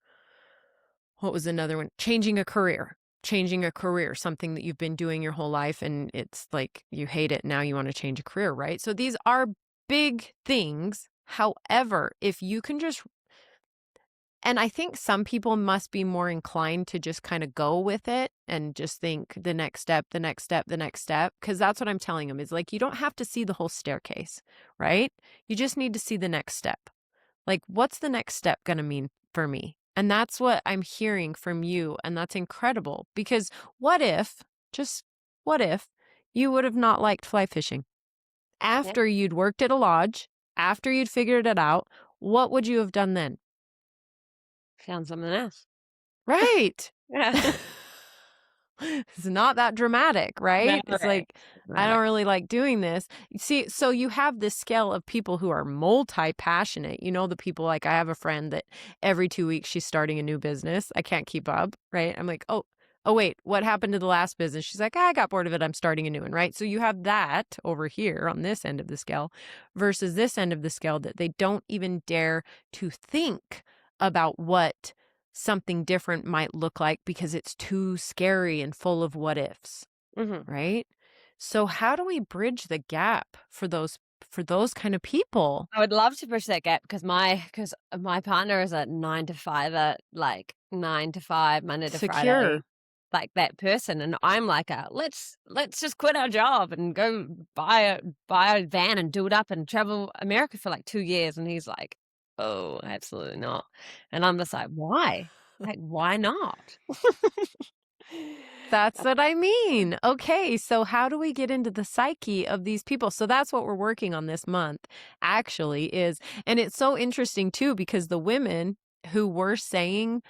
what was another one? Changing a career. Changing a career, something that you've been doing your whole life and it's like you hate it, now you want to change a career, right? So these are big things. However, if you can just and I think some people must be more inclined to just kind of go with it and just think the next step, the next step, the next step. Cause that's what I'm telling them is like, you don't have to see the whole staircase, right? You just need to see the next step. Like, what's the next step going to mean for me? And that's what I'm hearing from you. And that's incredible because just what if you would have not liked fly fishing Yeah. after you'd worked at a lodge, after you'd figured it out? What would you have done then? Found something else. Right. Yeah. It's not that dramatic, right? It's Right. like, I Right. don't really like doing this. You see, so you have this scale of people who are multi-passionate. You know, the people like I have a friend that every 2 weeks she's starting a new business. I can't keep up, right? I'm like, oh, wait, what happened to the last business? She's like, I got bored of it. I'm starting a new one, right? So you have that over here on this end of the scale versus this end of the scale that they don't even dare to think about what something different might look like because it's too scary and full of what ifs, Hmm. right? So how do we bridge the gap for those kind of people? I would love to bridge that gap because my partner is a 9 to 5, like 9 to 5, Monday to Friday, Secure. like that person, and I'm like a let's just quit our job and go buy a van and do it up and travel America for like 2 years, and he's like, oh, absolutely not, and I'm just like, why? Like, why not? That's what I mean. Okay, so how do we get into the psyche of these people? So that's what we're working on this month, actually, and it's so interesting too, because the women who were saying,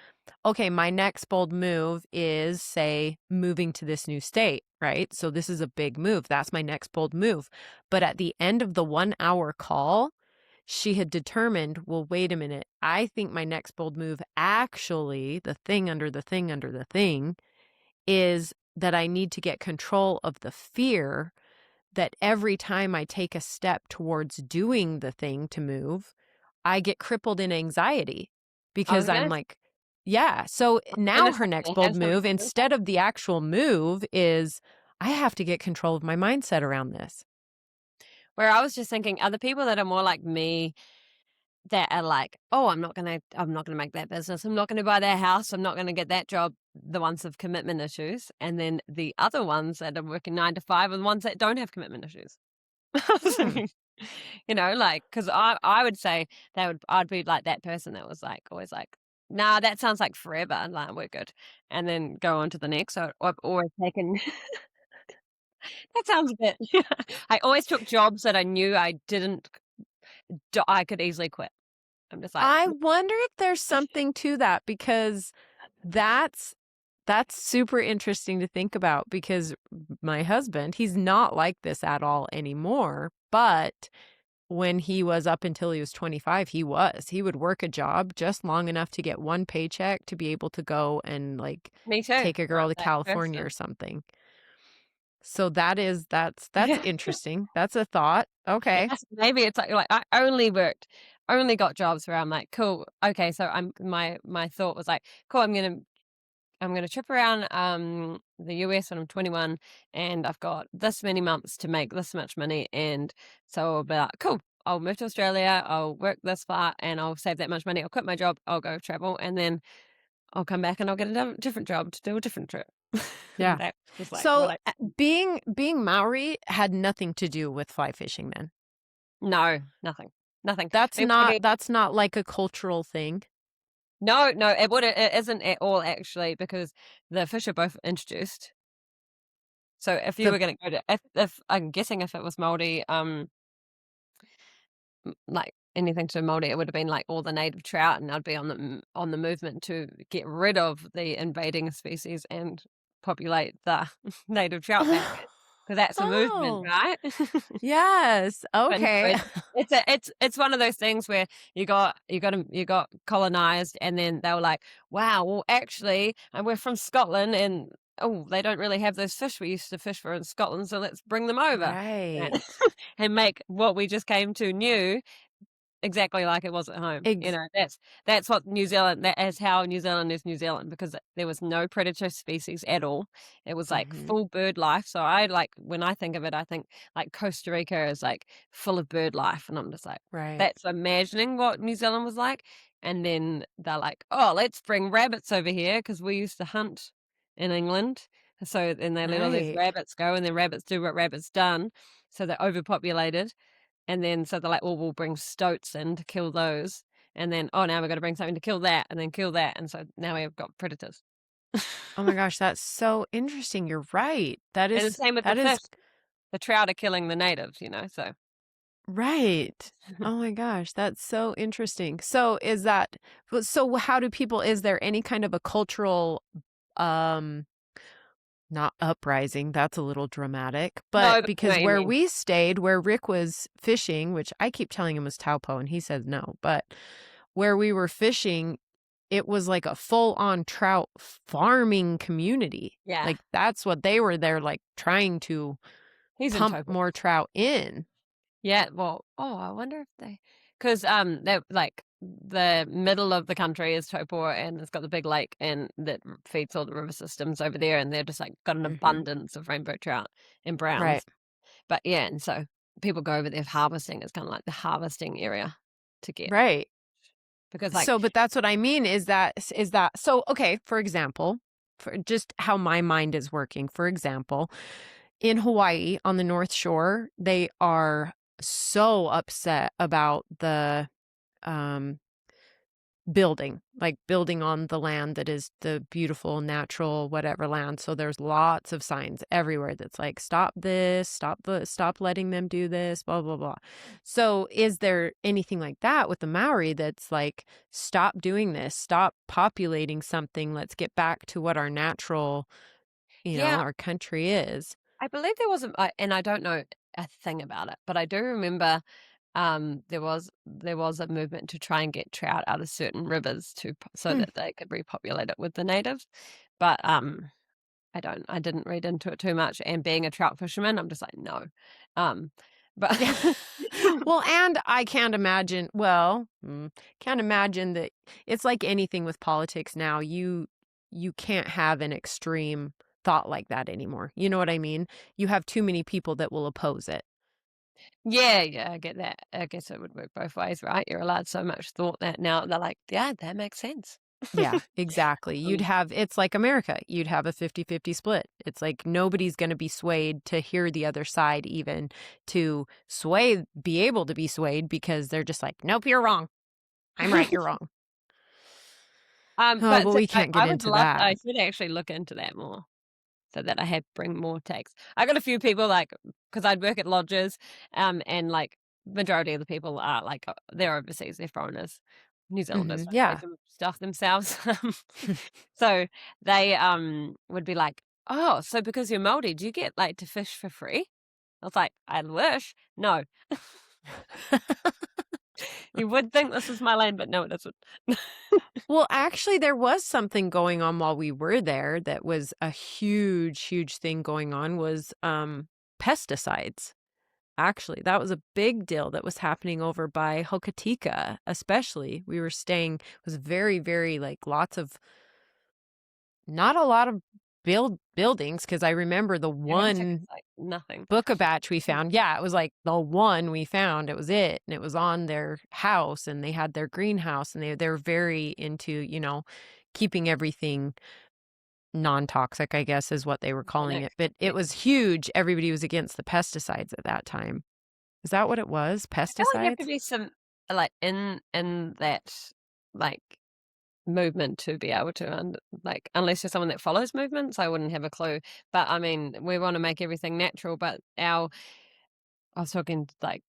okay, my next bold move is, say, moving to this new state, right? So this is a big move. That's my next bold move. But at the end of the 1 hour call, she had determined, well, wait a minute. I think my next bold move, actually, the thing under the thing under the thing, is that I need to get control of the fear that every time I take a step towards doing the thing to move, I get crippled in anxiety I because was I'm gonna, like, yeah. So I was now gonna her say, next they bold have something move, to do with that. instead of the actual move, is I have to get control of my mindset around this. Where I was just thinking, other people that are more like me that are like, "Oh, I'm not gonna make that business. I'm not gonna buy that house. I'm not gonna get that job." The ones with commitment issues, and then the other ones that are working 9 to 5 are the ones that don't have commitment issues. Hmm. Like, because I would say I'd be like that person that was like always like, "Nah, that sounds like forever. Like, we're good," and then go on to the next. So I've always taken that sounds a bit. I always took jobs that I knew I didn't. I could easily quit. I'm just like, I wonder if there's something to that because that's That's super interesting to think about because my husband, he's not like this at all anymore, but when he was up until he was 25, he would work a job just long enough to get one paycheck to be able to go and, like, Me too. take a I girl was to that California or person. something. So that's interesting. That's a thought. Okay. Yes, maybe it's like I only got jobs where I'm like, "Cool, okay," so my thought was like, "Cool, I'm gonna trip around, the US when I'm 21, and I've got this many months to make this much money," and so I'll be like, "Cool, I'll move to Australia, I'll work this far, and I'll save that much money, I'll quit my job, I'll go travel, and then I'll come back and I'll get a different job to do a different trip." Yeah. That was like So, what I being Maori had nothing to do with fly fishing then? No, nothing, nothing. Maybe That's not like a cultural thing? no, no, it isn't at all actually because the fish are both introduced. So if you The were gonna go to if I'm guessing if it was Māori, like anything to Māori, it would have been like all the native trout, and I'd be on the movement to get rid of the invading species and populate the native trout back because that's a movement, Oh, right? yes. But no, Okay. it's one of those things where you got colonized, and then they were like, "Wow, well, actually, and we're from Scotland, and oh, they don't really have those fish we used to fish for in Scotland, so let's bring them over and Right. and make what we just came to new exactly like it was at home, Ex that's what New Zealand that is how New Zealand is New Zealand because there was no predator species at all. It was, like, Mhm. full bird life, so I like when I think of it, I think, like, Costa Rica is, like, full of bird life, and I'm just like, Right. that's imagining what New Zealand was like, and then they're like, "Oh, let's bring rabbits over here because we used to hunt in England." So then they let all these Right. rabbits go, and then rabbits do what rabbits done, so they're overpopulated. And then so they're like, "Well, we'll bring stoats in to kill those." And then, "Oh, now we've gotta bring something to kill that, and then kill that." And so now we've got predators. Oh my gosh, that's so interesting. You're right. And the same with the That is fish. The trout are killing the natives, so right. Oh my gosh, that's so interesting. So is that so how do people is there any kind of a cultural um not uprising, that's a little dramatic, but No, but I know because what you where mean. we stayed, where Rick was fishing, which I keep telling him was Taupo and he says no, but where we were fishing, it was like a full-on trout farming community. Yeah. Like, that's what they were there, like, trying to He's in pump Taupo. more trout in. Yeah, well I wonder if they 'cause, they're like, the middle of the country is Taupo, and it's got the big lake, and that feeds all the river systems over there, and they're just, like, got an Mhm. abundance of rainbow trout and Right. browns. But yeah, and so people go over there harvesting. It's kinda like the harvesting area to get Right. because, like So, but that's what I mean is that so, okay, for example, for just how my mind is working, for example, in Hawaii on the North Shore, they are so upset about the, um building on the land that is the beautiful, natural, whatever land, so there's lots of signs everywhere that's like, "Stop this, stop letting them do this, blah, blah, blah." So, is there anything like that with the Maori that's like, "Stop doing this, stop populating something, let's get back to what our natural, yeah, our country is?" I believe there was and I don't know a thing about it, but I do remember, there was a movement to try and get trout out of certain rivers so Hmm. that they could repopulate it with the natives, but, I didn't read into it too much, and being a trout fisherman, I'm just like, "No." But Yeah. Well, and I can't imagine can't imagine that it's like anything with politics now, you can't have an extreme thought like that anymore, you know what I mean? You have too many people that will oppose it. yeah, yeah, I get that. I guess it would work both ways, right? You're allowed so much thought that now they're like, "Yeah, that makes sense." Yeah, exactly. Um, It's like America, you'd have a 50-50 split. It's like nobody's gonna be swayed to hear the other side even to be able to be swayed because they're just like, "Nope, you're wrong. I'm right, you're wrong." Oh, but but so we can't get I would into love that. I should actually look into that more so that I had bring more takes. I got a few people like because I'd work at lodges, and like majority of the people are like they're overseas, they're foreigners. New Zealanders Mhm, don't pay yeah. for stuff themselves. So they would be like, "Oh, so because you're Māori, do you get like to fish for free?" I was like, "I wish." No. You would think this is my lane, but no, it isn't. Well, actually, there was something going on while we were there that was a huge, huge thing going on was, pesticides. Actually, that was a big deal that was happening over by Hokitika, especially. We were staying was very, very, like, lots of not a lot of buildings because I remember the Yeah, Hokitika one is like nothing. Book a batch we found. Yeah, it was like the one we found, it was it, and it was on their house, and they had their greenhouse, and they're very into, keeping everything non-toxic, I guess, is what they were calling Organic. it, but Yeah. it was huge. Everybody was against the pesticides at that time. Is that what it was? I feel like you have to Pesticides? be some like in that like movement to be able to like unless you're someone that follows movements, I wouldn't have a clue. But I mean, we want to make everything natural, but our I was talking like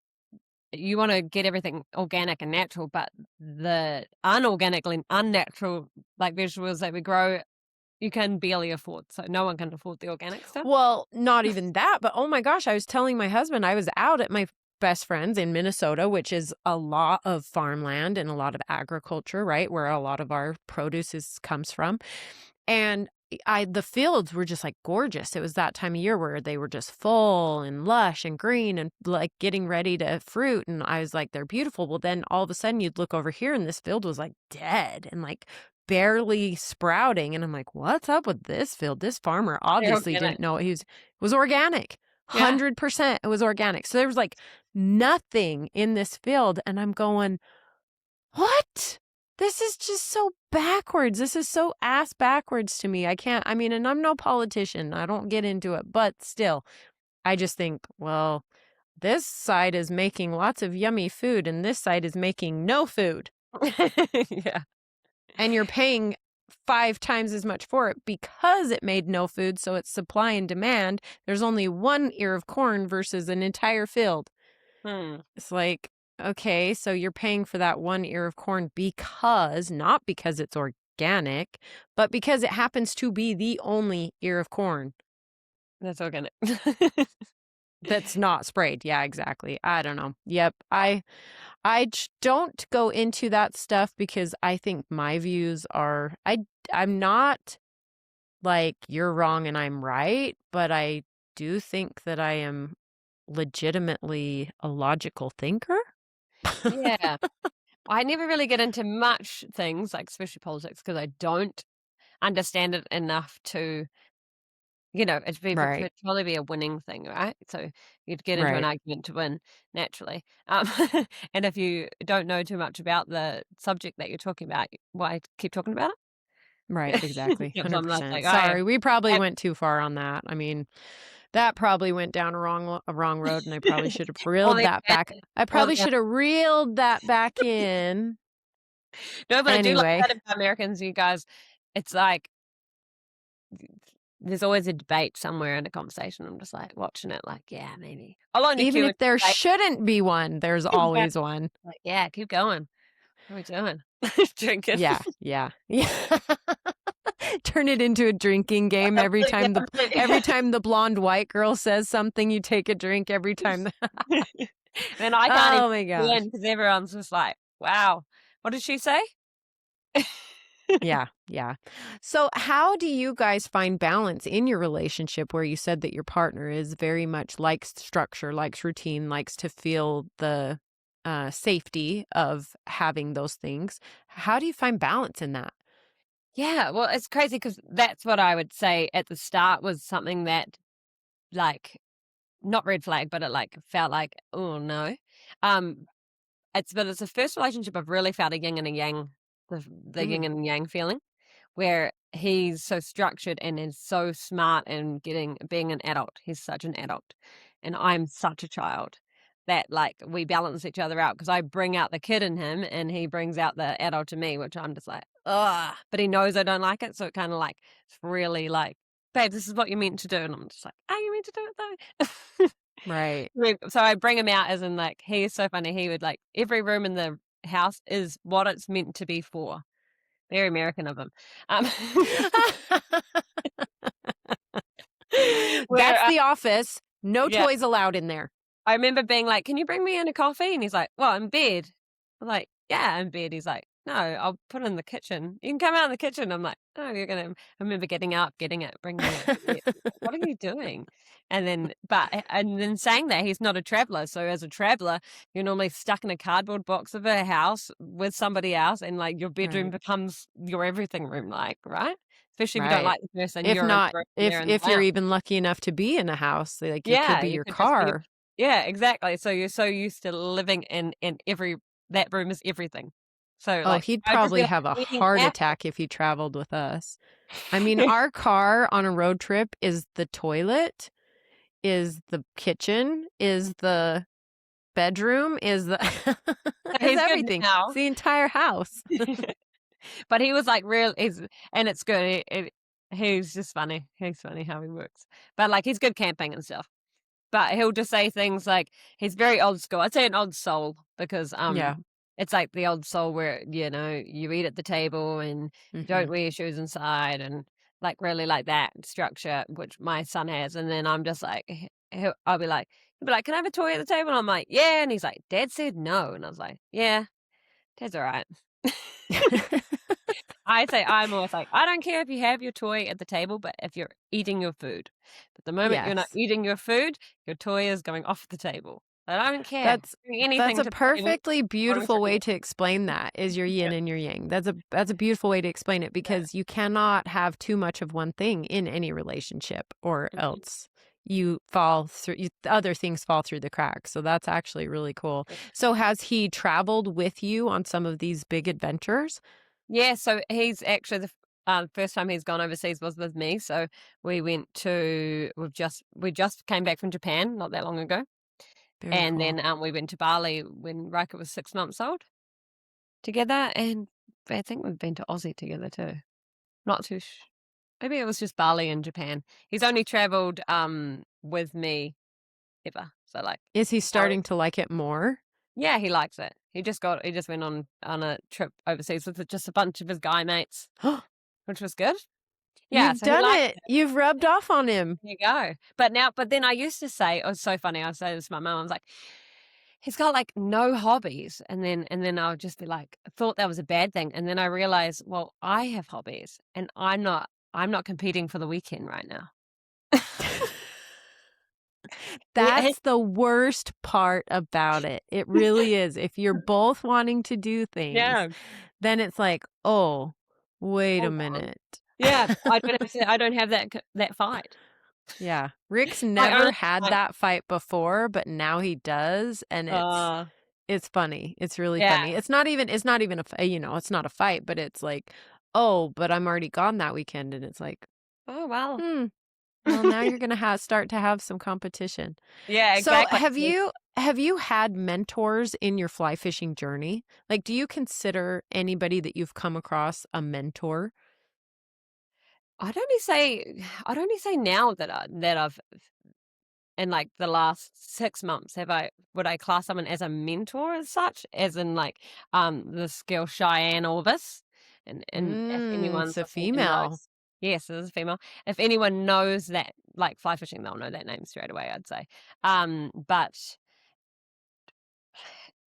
you want to get everything organic and natural, but the unorganically unnatural like vegetables that we grow, you can barely afford. So no one can afford the organic stuff. Well, not even that, but oh my gosh, I was telling my husband I was out at my best friend's in Minnesota, which is a lot of farmland and a lot of agriculture, right? Where a lot of our produce comes from. And the fields were just like gorgeous. It was that time of year where they were just full and lush and green and like getting ready to fruit. And I was like, they're beautiful. Well, then all of a sudden you'd look over here and this field was like dead and like barely sprouting. And I'm like, what's up with this field? This farmer They're obviously organic. didn't know it was organic. Yeah. 100% it was organic. So there was like nothing in this field. And I'm going, what? This is just so backwards. This is so ass backwards to me. I mean, and I'm no politician. I don't get into it, but still, I just think, well, this side is making lots of yummy food and this side is making no food. Yeah. And you're paying 5 times as much for it because it made no food. So it's supply and demand. There's only one ear of corn versus an entire field. Hmm. It's like, okay, so you're paying for that one ear of corn not because it's organic, but because it happens to be the only ear of corn That's organic. that's not sprayed. Yeah, exactly. I don't know. Yep. Don't go into that stuff because I think my views are I'm not like you're wrong and I'm right, but I do think that I am legitimately a logical thinker. Yeah. I never really get into much things, like especially politics, because I don't understand it enough to, Right. it'd probably be a winning thing, right? So you'd get into an Right. argument to win naturally. And if you don't know too much about the subject that you're talking about, why keep talking about Right, it? exactly, Yeah, so I'm not 100%. like, I Sorry, we probably have went too far on that. I mean, that probably went down a wrong road, and I probably should have all reeled the that back. I all probably the should have reeled that back in. no, but I do like Anyway, that about Americans, you guys. It's like there's always a debate somewhere in a conversation. I'm just like watching it, like, yeah, maybe. I'll only even queue if in there debate. shouldn't be one, there's Yeah, always one. like, yeah, keep going. What are we doing? Drinking. Yeah, yeah, yeah. Turn it into a drinking game every Yeah, time every absolutely. time the blonde white girl says something, you take a drink every time. And I can't even Oh my gosh. win because everyone's just like, "Wow, what did she say?" Yeah, yeah. So, how do you guys find balance in your relationship where you said that your partner is very much likes structure, likes routine, likes to feel the safety of having those things? How do you find balance in that? Yeah, well, it's crazy because that's what I would say at the start was something that, like, not red flag, but it, like, felt like, "Oh, no." Um, it's the first relationship I've really felt a yin and a yang, the yin Mm, and yang feeling. Where he's so structured and is so smart and being an adult. He's such an adult, and I'm such a child that, like, we balance each other out because I bring out the kid in him, and he brings out the adult in me, which I'm just like, ugh, but he knows I don't like it, so it kinda, like, it's really like, "Babe, this is what you meant to do," and I'm just like, "Are you meant to do it though?" right. So I bring him out as in, like, he is so funny, he would, like, every room in the house is what it's meant to be for. Very American of him. Um, where, That's the office. No yeah, toys allowed in there. I remember being like, "Can you bring me in a coffee?" And he's like, "Well, in bed." I'm like, "Yeah, in bed." He's like, "No, I'll put it in the kitchen. You can come out in the kitchen." I'm like, "Oh, you're gonna." I remember getting up, getting it, bringing it. What are you doing? And then saying that he's not a traveler. So as a traveler, you're normally stuck in a cardboard box of a house with somebody else, and like your bedroom Right. becomes your everything room, like right. Especially if you don't Right. like the person, If you're in not, the room and if they're in the if you're lounge. even lucky enough to be in a house, like, it could Yeah, be you your could just be car. yeah, exactly. So you're so used to living in every that room is everything. So, Oh, like, he'd I'd just be, probably like, have a eating heart apple. attack if he traveled with us. I mean, our car on a road trip is the toilet, is the kitchen, is the bedroom, is the is He's good everything. It's now. the entire house. But he was, like, real he's and it's good. He's just funny. He's funny how he works. But, like, he's good camping and stuff. But he'll just say things like he's very old school. I'd say an old soul because, Yeah. it's like the old soul where, you eat at the table and don't Mhm. wear your shoes inside and, like, really like that structure, which my son has, and then I'm just like he'll be like, "Can I have a toy at the table?" And I'm like, "Yeah," and he's like, "Dad said no," and I was like, "Yeah, Dad's alright." I'm always like, "I don't care if you have your toy at the table, but if you're eating your food. But the moment you're not Yes. eating your food, your toy is going off the table. I don't care. That's Bring that's anything a to the table, perfectly I don't beautiful way care." to explain that, is your Yeah, yin and your yang. That's a beautiful way to explain it yeah. because you cannot have too much of one thing in any relationship or Mhm. else other things fall through the cracks. So that's actually really cool. So has he traveled with you on some of these big adventures? Yeah, so he's actually first time he's gone overseas was with me, so we just came back from Japan not that long ago, Very and cool. then, we went to Bali when Riker was 6 months old together, and I think we've been to Aussie together too. Not too sh Maybe it was just Bali and Japan. He's only traveled, with me ever, so, like, Is he now he starting to like it more? yeah, he likes it. He just went on a trip overseas with just a bunch of his guy mates, which was good. Yeah, You've so he done likes it. it. You've rubbed off on him. There you go. But then I used to say it was so funny, I say this to my mum, I was like, "He's got, like, no hobbies," and then I would just be like I thought that was a bad thing, and then I realized, well, I have hobbies, and I'm not competing for the weekend right now. Yeah, That's the worst part about it. It really is. If you're both wanting to do things, yeah, then it's like, "Oh, wait a hold on. minute." Yeah, I don't have that fight. Yeah. Rick's My never only had fight that fight before, but now he does, and uh, it's funny. It's really yeah. funny. It's not even it's not a fight, but it's like, "Oh, but I'm already gone that weekend," and it's like, Oh, well. "Hmm, well, now you're gonna start to have some competition." Yeah, So, exactly. have you had mentors in your fly fishing journey? Like, do you consider anybody that you've come across a mentor? I'd only say now that I've in, like, the last 6 months, would I class someone as a mentor as such? As in, like, this girl Cheyenne Orvis, and if anyone's It's a listening and female. knows yes, it is a female. If anyone knows that, like, fly fishing, they'll know that name straight away, I'd say. But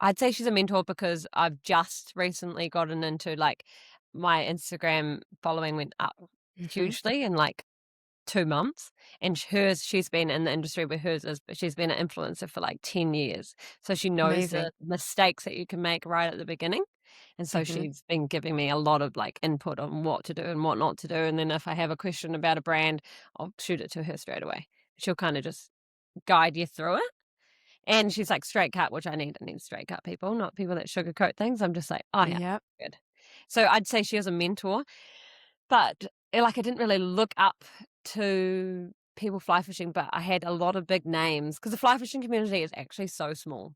I'd say she's a mentor because I've just recently gotten into, like my Instagram following went up Mhm. hugely in, like, 2 months, and she's been in the industry where hers is but she's been an influencer for, like, 10 years, so she knows the Amazing. mistakes that you can make right at the beginning, and so Mhm. she's been giving me a lot of, like, input on what to do and what not to do, and then if I have a question about a brand, I'll shoot it to her straight away. She'll kinda just guide you through it, and she's, like, straight cut, which I need straight cut people, not people that sugarcoat things. I'm just like, "Oh, yeah, Yep. good." So I'd say she is a mentor, but, like, I didn't really look up to people fly fishing, but I had a lot of big names because the fly fishing community is actually so small,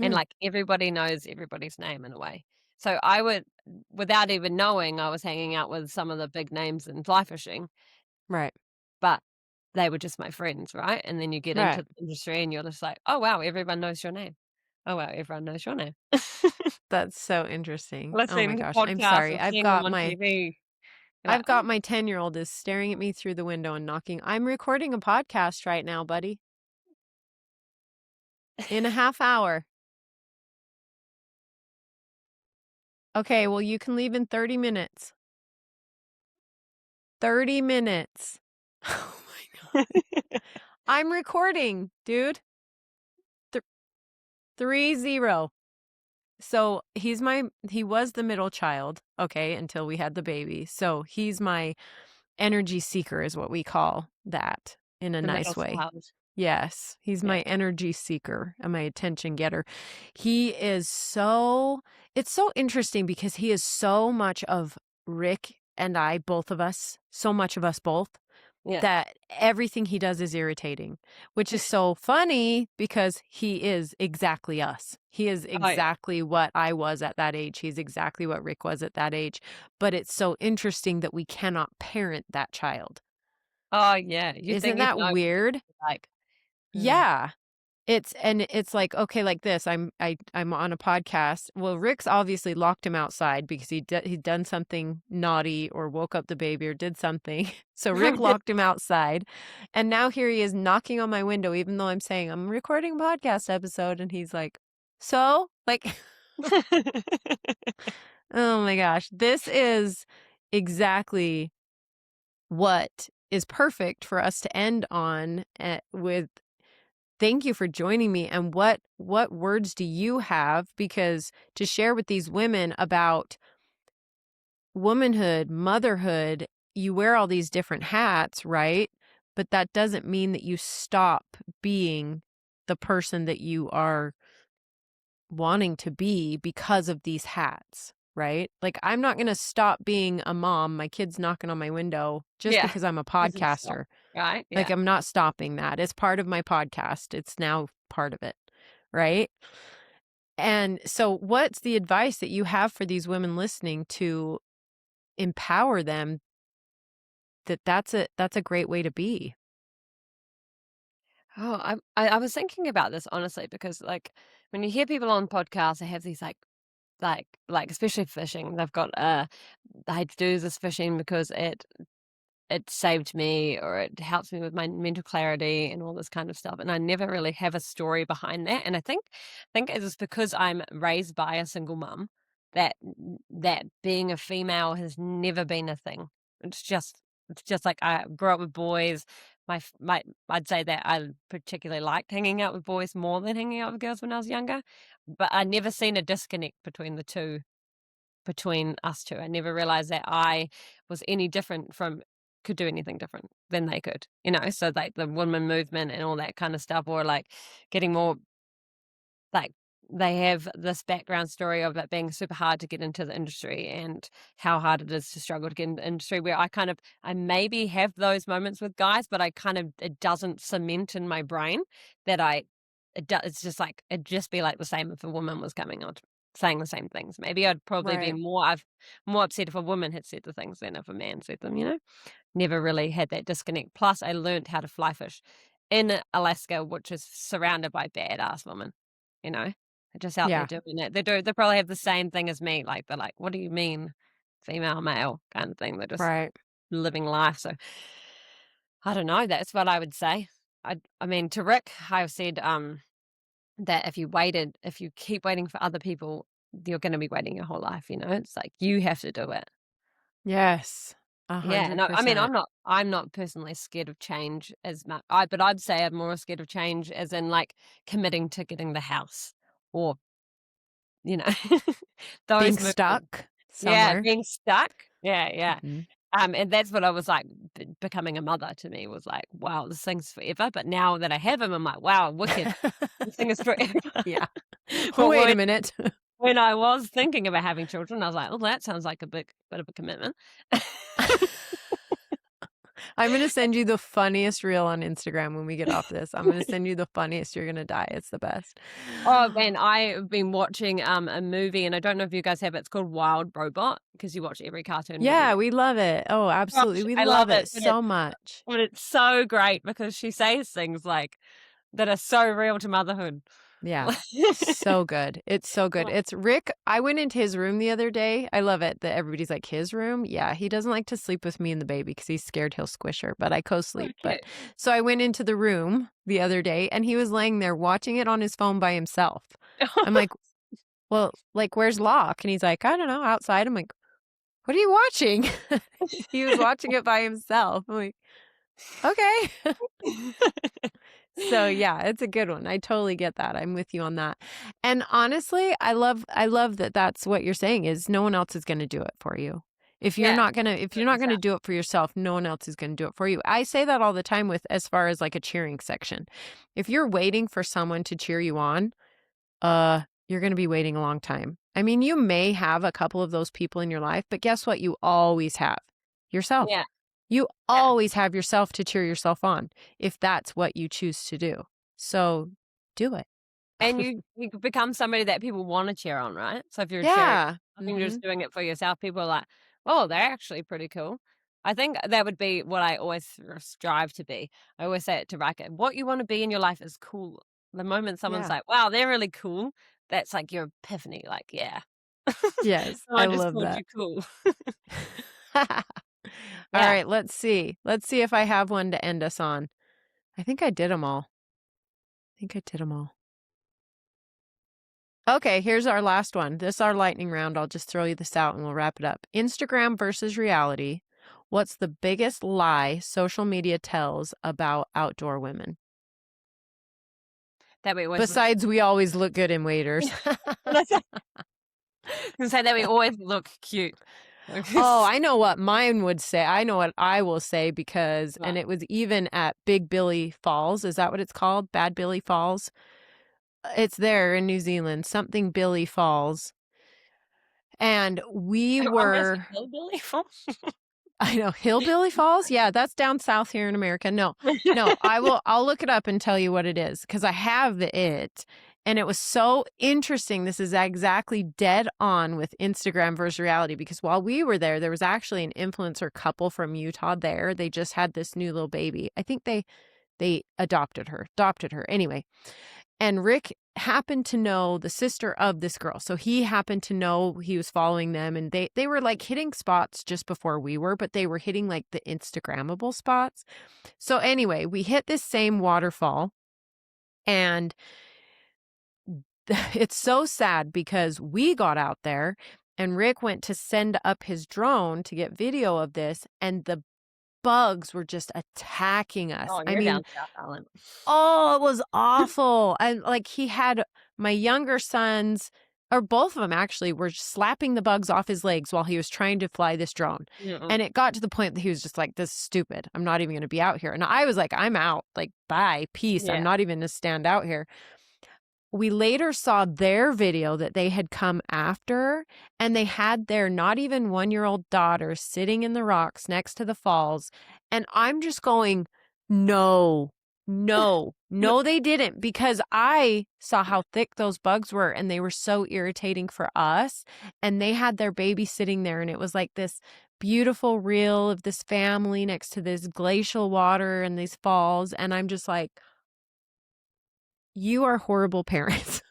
and, Hmm. like, everybody knows everybody's name in a way. So I would without even knowing, I was hanging out with some of the big names in fly fishing, Right. but they were just my friends, right? And then you get Right. into the industry and you're just like, "Oh, wow, everyone knows your name. Oh, wow, everyone knows your name." That's so interesting. Oh my Listening to gosh. I'm podcasts sorry. or seeing them on TV. You're like, I've got "Oh." my 10-year-old is staring at me through the window and knocking. I'm recording a podcast right now, buddy. in a half hour. Okay, well, you can leave in 30 minutes. 30 minutes. Oh my god. I'm recording, dude. Th 3-0. So, he was the middle child, okay, until we had the baby. So, he's my energy seeker is what we call that in a The middle nice way. child. Yes, he's Yeah. my energy seeker and my attention getter. He is it's so interesting because he is so much of Rick and I, both of us, so much of us both, Yeah. that everything he does is irritating, which is so funny because he is exactly us. He is Oh, yeah. exactly what I was at that age. He's exactly what Rick was at that age. But it's so interesting that we cannot parent that child. Oh, yeah. You'd Isn't think you'd that know what it weird? like. Mm. Yeah. It's like, okay, like this, I'm on a podcast. Well, Rick's obviously locked him outside because he'd done something naughty or woke up the baby or did something. So Rick locked him outside. And now here he is knocking on my window, even though I'm saying I'm recording a podcast episode. And he's like, so? Like, oh my gosh, this is exactly what is perfect for us to end on with thank you for joining me. And what words do you have because to share with these women about womanhood, motherhood, you wear all these different hats, right? But that doesn't mean that you stop being the person that you are wanting to be because of these hats, right? Like I'm not going to stop being a mom, my kid's knocking on my window just Yeah. because I'm a Doesn't stop. podcaster. Right? Like, Yeah. I'm not stopping that. It's part of my podcast. It's now part of it, right? And so what's the advice that you have for these women listening to empower them that that's a great way to be? Oh, I was thinking about this honestly because like when you hear people on podcasts, they have these like especially fishing. They've got I do this fishing because it saved me or it helps me with my mental clarity and all this kind of stuff. And I never really have a story behind that. And I think it's because I'm raised by a single mum that being a female has never been a thing. It's just like I grew up with boys. My I'd say that I particularly liked hanging out with boys more than hanging out with girls when I was younger. But I never seen a disconnect between the two between us two. I never realized that I was any different from could do anything different than they could, So like the women movement and all that kind of stuff, or like getting more like they have this background story of it being super hard to get into the industry and how hard it is to struggle to get into the industry where I maybe have those moments with guys, but it doesn't cement in my brain that it's just like it'd just be like the same if a woman was coming on saying the same things. Maybe I'd probably be Right. more upset if a woman had said the things than if a man said them. Never really had that disconnect. Plus I learned how to fly fish in Alaska, which is surrounded by badass women, you know? They're just out there Yeah. doing it. They probably have the same thing as me, like, they're like, "What do you mean female, male?" kind of thing. They're just Right. living life, so I don't know, that's what I would say. I mean, to Rick, I've said, that if you keep waiting for other people, you're gonna be waiting your whole life. It's like, you have to do it. Yes. Yeah, no, I mean, 100%. I'm not personally scared of change as much. But I'd say I'm more scared of change as in, like, committing to getting the house or, you know, Being those movements. stuck Yeah, somewhere. being stuck. Yeah, yeah. Mhm. And that's what I was like, becoming a mother to me was like, wow, this thing's forever. But now that I have him, I'm like, wow, wicked. This thing is forever. Yeah. But Wait a minute. when I was thinking about having children, I was like, oh, that sounds like a bit of a commitment. I'm gonna send you the funniest reel on Instagram when we get off this. I'm gonna send you the funniest. You're gonna die. It's the best. Oh, man, I've been watching, a movie, and I don't know if you guys have it. It's called Wild Robot because you watch every cartoon movie. Yeah, we love it. Oh, absolutely. Gosh, We I love love it, it so much. but it's so great because she says things like that are so real to motherhood. Yeah. So good. It's so good. It's Rick. I went into his room the other day. I love it that everybody's like, his room? Yeah, he doesn't like to sleep with me and the baby because he's scared he'll squish her, but I co-sleep. But Okay. so I went into the room the other day and he was laying there watching it on his phone by himself. I'm like, well, like, where's Locke? And he's like, I don't know, outside. I'm like, what are you watching? He was watching it by himself. I'm like, okay. So yeah, it's a good one. I totally get that. I'm with you on that. And honestly, I love that that's what you're saying is no one else is going to do it for you. Yeah. If Do you're it not going to yourself. do it for yourself, no one else is going to do it for you. I say that all the time with as far as like a cheering section. If you're waiting for someone to cheer you on, you're going to be waiting a long time. I mean, you may have a couple of those people in your life, but guess what? You always have yourself. Yeah. You Yeah. always have yourself to cheer yourself on if that's what you choose to do. So do it. And you become somebody that people wanna cheer on, right? So if you're cheering, Yeah. I think you're just Mhm. doing it for yourself, people are like, "Oh, they're actually pretty cool." I think that would be what I always strive to be. I always say it to Racket, what you wanna be in your life is cool. The moment someone's Yeah. like, "Wow, they're really cool," that's like your epiphany, like, "Yeah. Yes, I Someone just love called that. you cool." All Yeah. right, let's see. Let's see if I have one to end us on. I think I did them all. I think I did them all. Okay, here's our last one. This is our lightning round. I'll just throw you this out and we'll wrap it up. Instagram versus reality. What's the biggest lie social media tells about outdoor women? That we always look Besides, we always look good in waders. gonna say that we always look cute. Oh, I know what mine would say. I know what I will say because, Right. and it was even at Big Billy Falls. Is that what it's called? Bad Billy Falls? It's there in New Zealand, something Billy Falls. And we I'm gonna say were, hillbilly. I know, Hillbilly Falls? Yeah, that's down south here in America. No, no, I'll look it up and tell you what it is because I have it. And it was so interesting. This is exactly dead on with Instagram versus reality because while we were there, there was actually an influencer couple from Utah there. They just had this new little baby. I think they adopted her. Anyway, and Rick happened to know the sister of this girl. So he happened to know he was following them and they were like hitting spots just before we were, but they were hitting like the Instagrammable spots. So anyway, we hit this same waterfall and it's so sad because we got out there and Rick went to send up his drone to get video of this and the bugs were just attacking us. Oh, I you're mean, down South Island. oh, it was awful. And like he had my younger sons, or both of them actually, were slapping the bugs off his legs while he was trying to fly this drone. Mm-mm. And it got to the point that he was just like, this is stupid. I'm not even going to be out here. And I was like, I'm out. Like, bye, peace. I'm Yeah. not even going to stand out here. We later saw their video that they had come after, and they had their not even 1-year-old daughter sitting in the rocks next to the falls. And I'm just going, no, no, No. no, they didn't, because I saw how thick those bugs were and they were so irritating for us. And they had their baby sitting there, and it was like this beautiful reel of this family next to this glacial water and these falls. And I'm just like, you are horrible parents.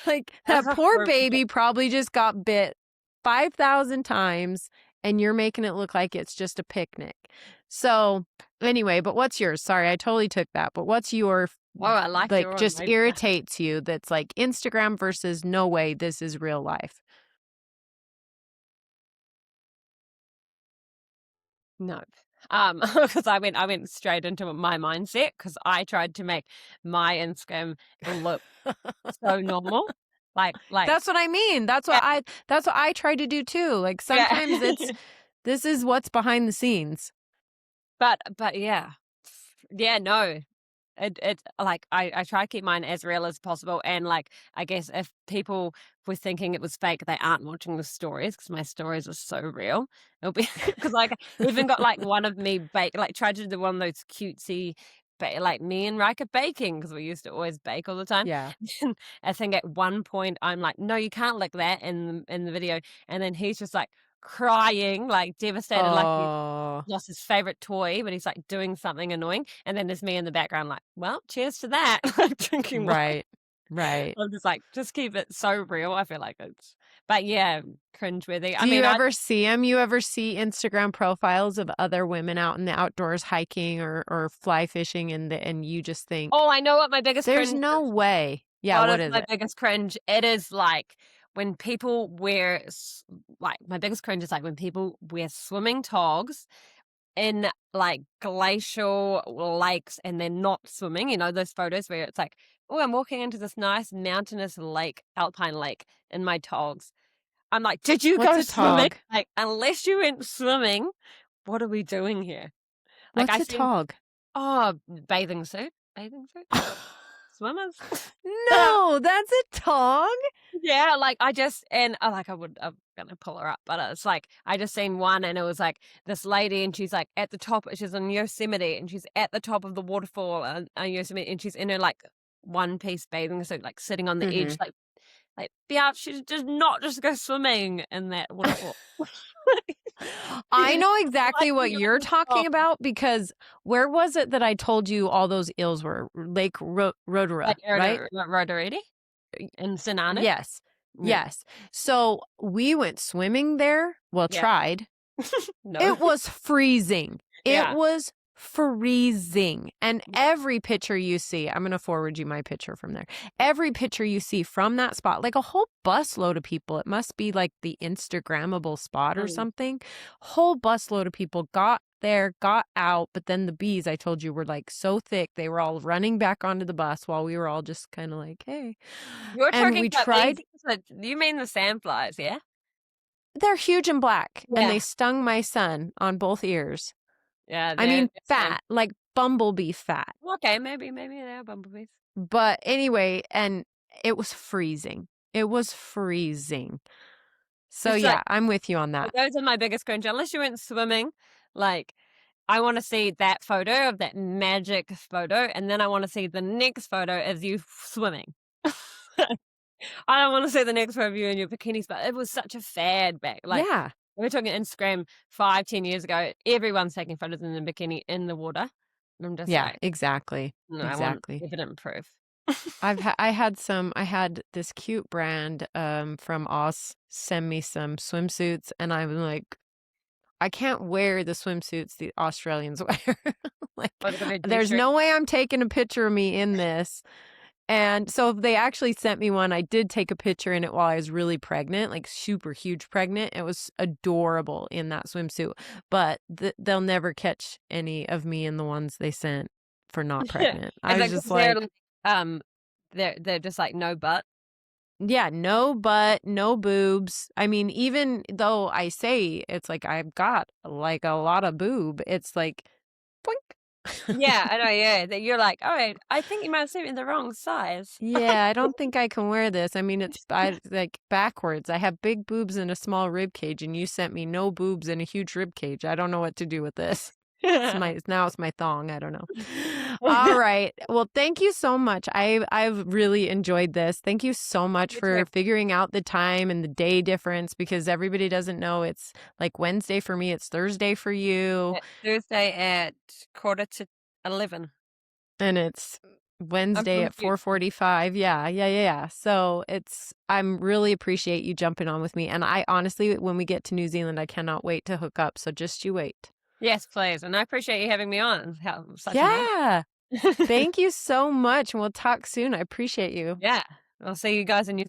Like, That's that a poor horrible. baby probably just got bit 5,000 times, and you're making it look like it's just a picnic. So, anyway, but what's yours? Sorry, I totally took that. But what's your, Oh, I like like, your one. just irritates you that's like Instagram versus no way, this is real life? No. Because I went straight into my mindset because I tried to make my Instagram look so normal. Like That's what I mean. yeah, That's what I try to do too. Like, yeah. sometimes this is what's behind the scenes. But yeah. Yeah, no. It like, I try to keep mine as real as possible, and, like, I guess if people were thinking it was fake, they aren't watching the stories because my stories are so real. It'll be because like, I even got, like, one of me tried to do one of those cutesy like, me and Rika baking because we used to always bake all the time. Yeah. And I think at one point, I'm like, "No, you can't lick that," in the video, and then he's just like, crying, like devastated, like he Oh, lost his favorite toy, but he's like doing something annoying. And then there's me in the background, like, well, cheers to that, like drinking wine. right, right. I'm just like, just keep it so real. I feel like it's, but yeah, cringeworthy. I Do you mean, I, ever see them? You ever see Instagram profiles of other women out in the outdoors hiking or fly fishing and you just think, oh, I know what my biggest "There's cringe no is. way." Yeah, What what is is my it? biggest cringe? It is like when people wear, like, my biggest cringe is like when people wear swimming togs in like glacial lakes and they're not swimming. You know, those photos where it's like, oh, I'm walking into this nice mountainous lake, alpine lake in my togs. I'm like, did you What's go a swimming? tog? Like, unless you went swimming, what are we doing here? Like, What's I a seen, tog? oh, bathing suit, swimmers. No, that's a tog? Yeah, like, I just and, like, I'm gonna pull her up, but it's like, I just seen one and it was, like, this lady and she's, like, at the top she's in Yosemite and she's at the top of the waterfall in Yosemite and she's in her, like, one-piece bathing suit, like, sitting on the edge, Mhm. like, "Biatch, she does not just go swimming in that waterfall." I know Why exactly are what you you're in the top? talking about because where was it that I told you all those eels were? Lake Like, Rotorua, right? Rotorua in St. Arnaud? Yes. Yeah. Yes. So we went swimming there. Well, Yeah. tried. No. It was freezing. It Yeah. was freezing. And every picture you see, I'm going to forward you my picture from there. Every picture you see from that spot, like a whole busload of people, it must be like the Instagrammable spot or Mm. something. Whole busload of people got there, got out, but then the bees I told you were like so thick, they were all running back onto the bus while we were all just kind of like, hey. You're And talking we about these, tried. so you mean the sandflies, yeah? They're huge and black, and Yeah. they stung my son on both ears. Yeah, I they're mean, same. fat, like bumblebee fat. Okay, maybe they are bumblebees. But anyway, and it was freezing. It was freezing. So It's like, yeah, I'm with you on that. those are my biggest cringe. Unless you went swimming, like, I wanna see that photo of that magic photo, and then I wanna see the next photo of you swimming. I don't wanna see the next photo of you in your bikinis, but it was such a fad back, like, Yeah. we're talking Instagram 5, 10 years ago, everyone's taking photos in a bikini in the water. And I'm just Yeah, like, exactly. "No, I want Exactly. evident proof." I had this cute brand from Oz send me some swimsuits and I'm like I can't wear the swimsuits the Australians wear. Like, Or the kind of there's G-string. no way I'm taking a picture of me in this. And so they actually sent me one. I did take a picture in it while I was really pregnant, like super huge pregnant. It was adorable in that swimsuit, but they'll never catch any of me in the ones they sent for not pregnant. I Is was that just 'cause they're like, like, they're just like, "No butt?" yeah, no butt, no boobs. I mean, even though I say it's like I've got like a lot of boob, it's like, boink. Yeah, I know, yeah, that you're like, "Alright, I think you might have sent me the wrong size." Yeah, I don't think I can wear this. I mean, like backwards. I have big boobs and a small rib cage, and you sent me no boobs and a huge rib cage. I don't know what to do with this. It's my thong. I don't know. All right. Well, thank you so much. I've really enjoyed this. Thank you so much You too. for figuring out the time and the day difference because everybody doesn't know it's like Wednesday for me, it's Thursday for you. At Thursday at 11:45. And it's I'm Wednesday at confused. 4:45. Yeah, yeah, yeah, yeah. So I'm really appreciate you jumping on with me. And I honestly, when we get to New Zealand, I cannot wait to hook up. So just you wait. Yes, please, and I appreciate you having me on. How such an honor. Yeah. Thank you so much. And we'll talk soon. I appreciate you. Yeah, I'll see you guys in New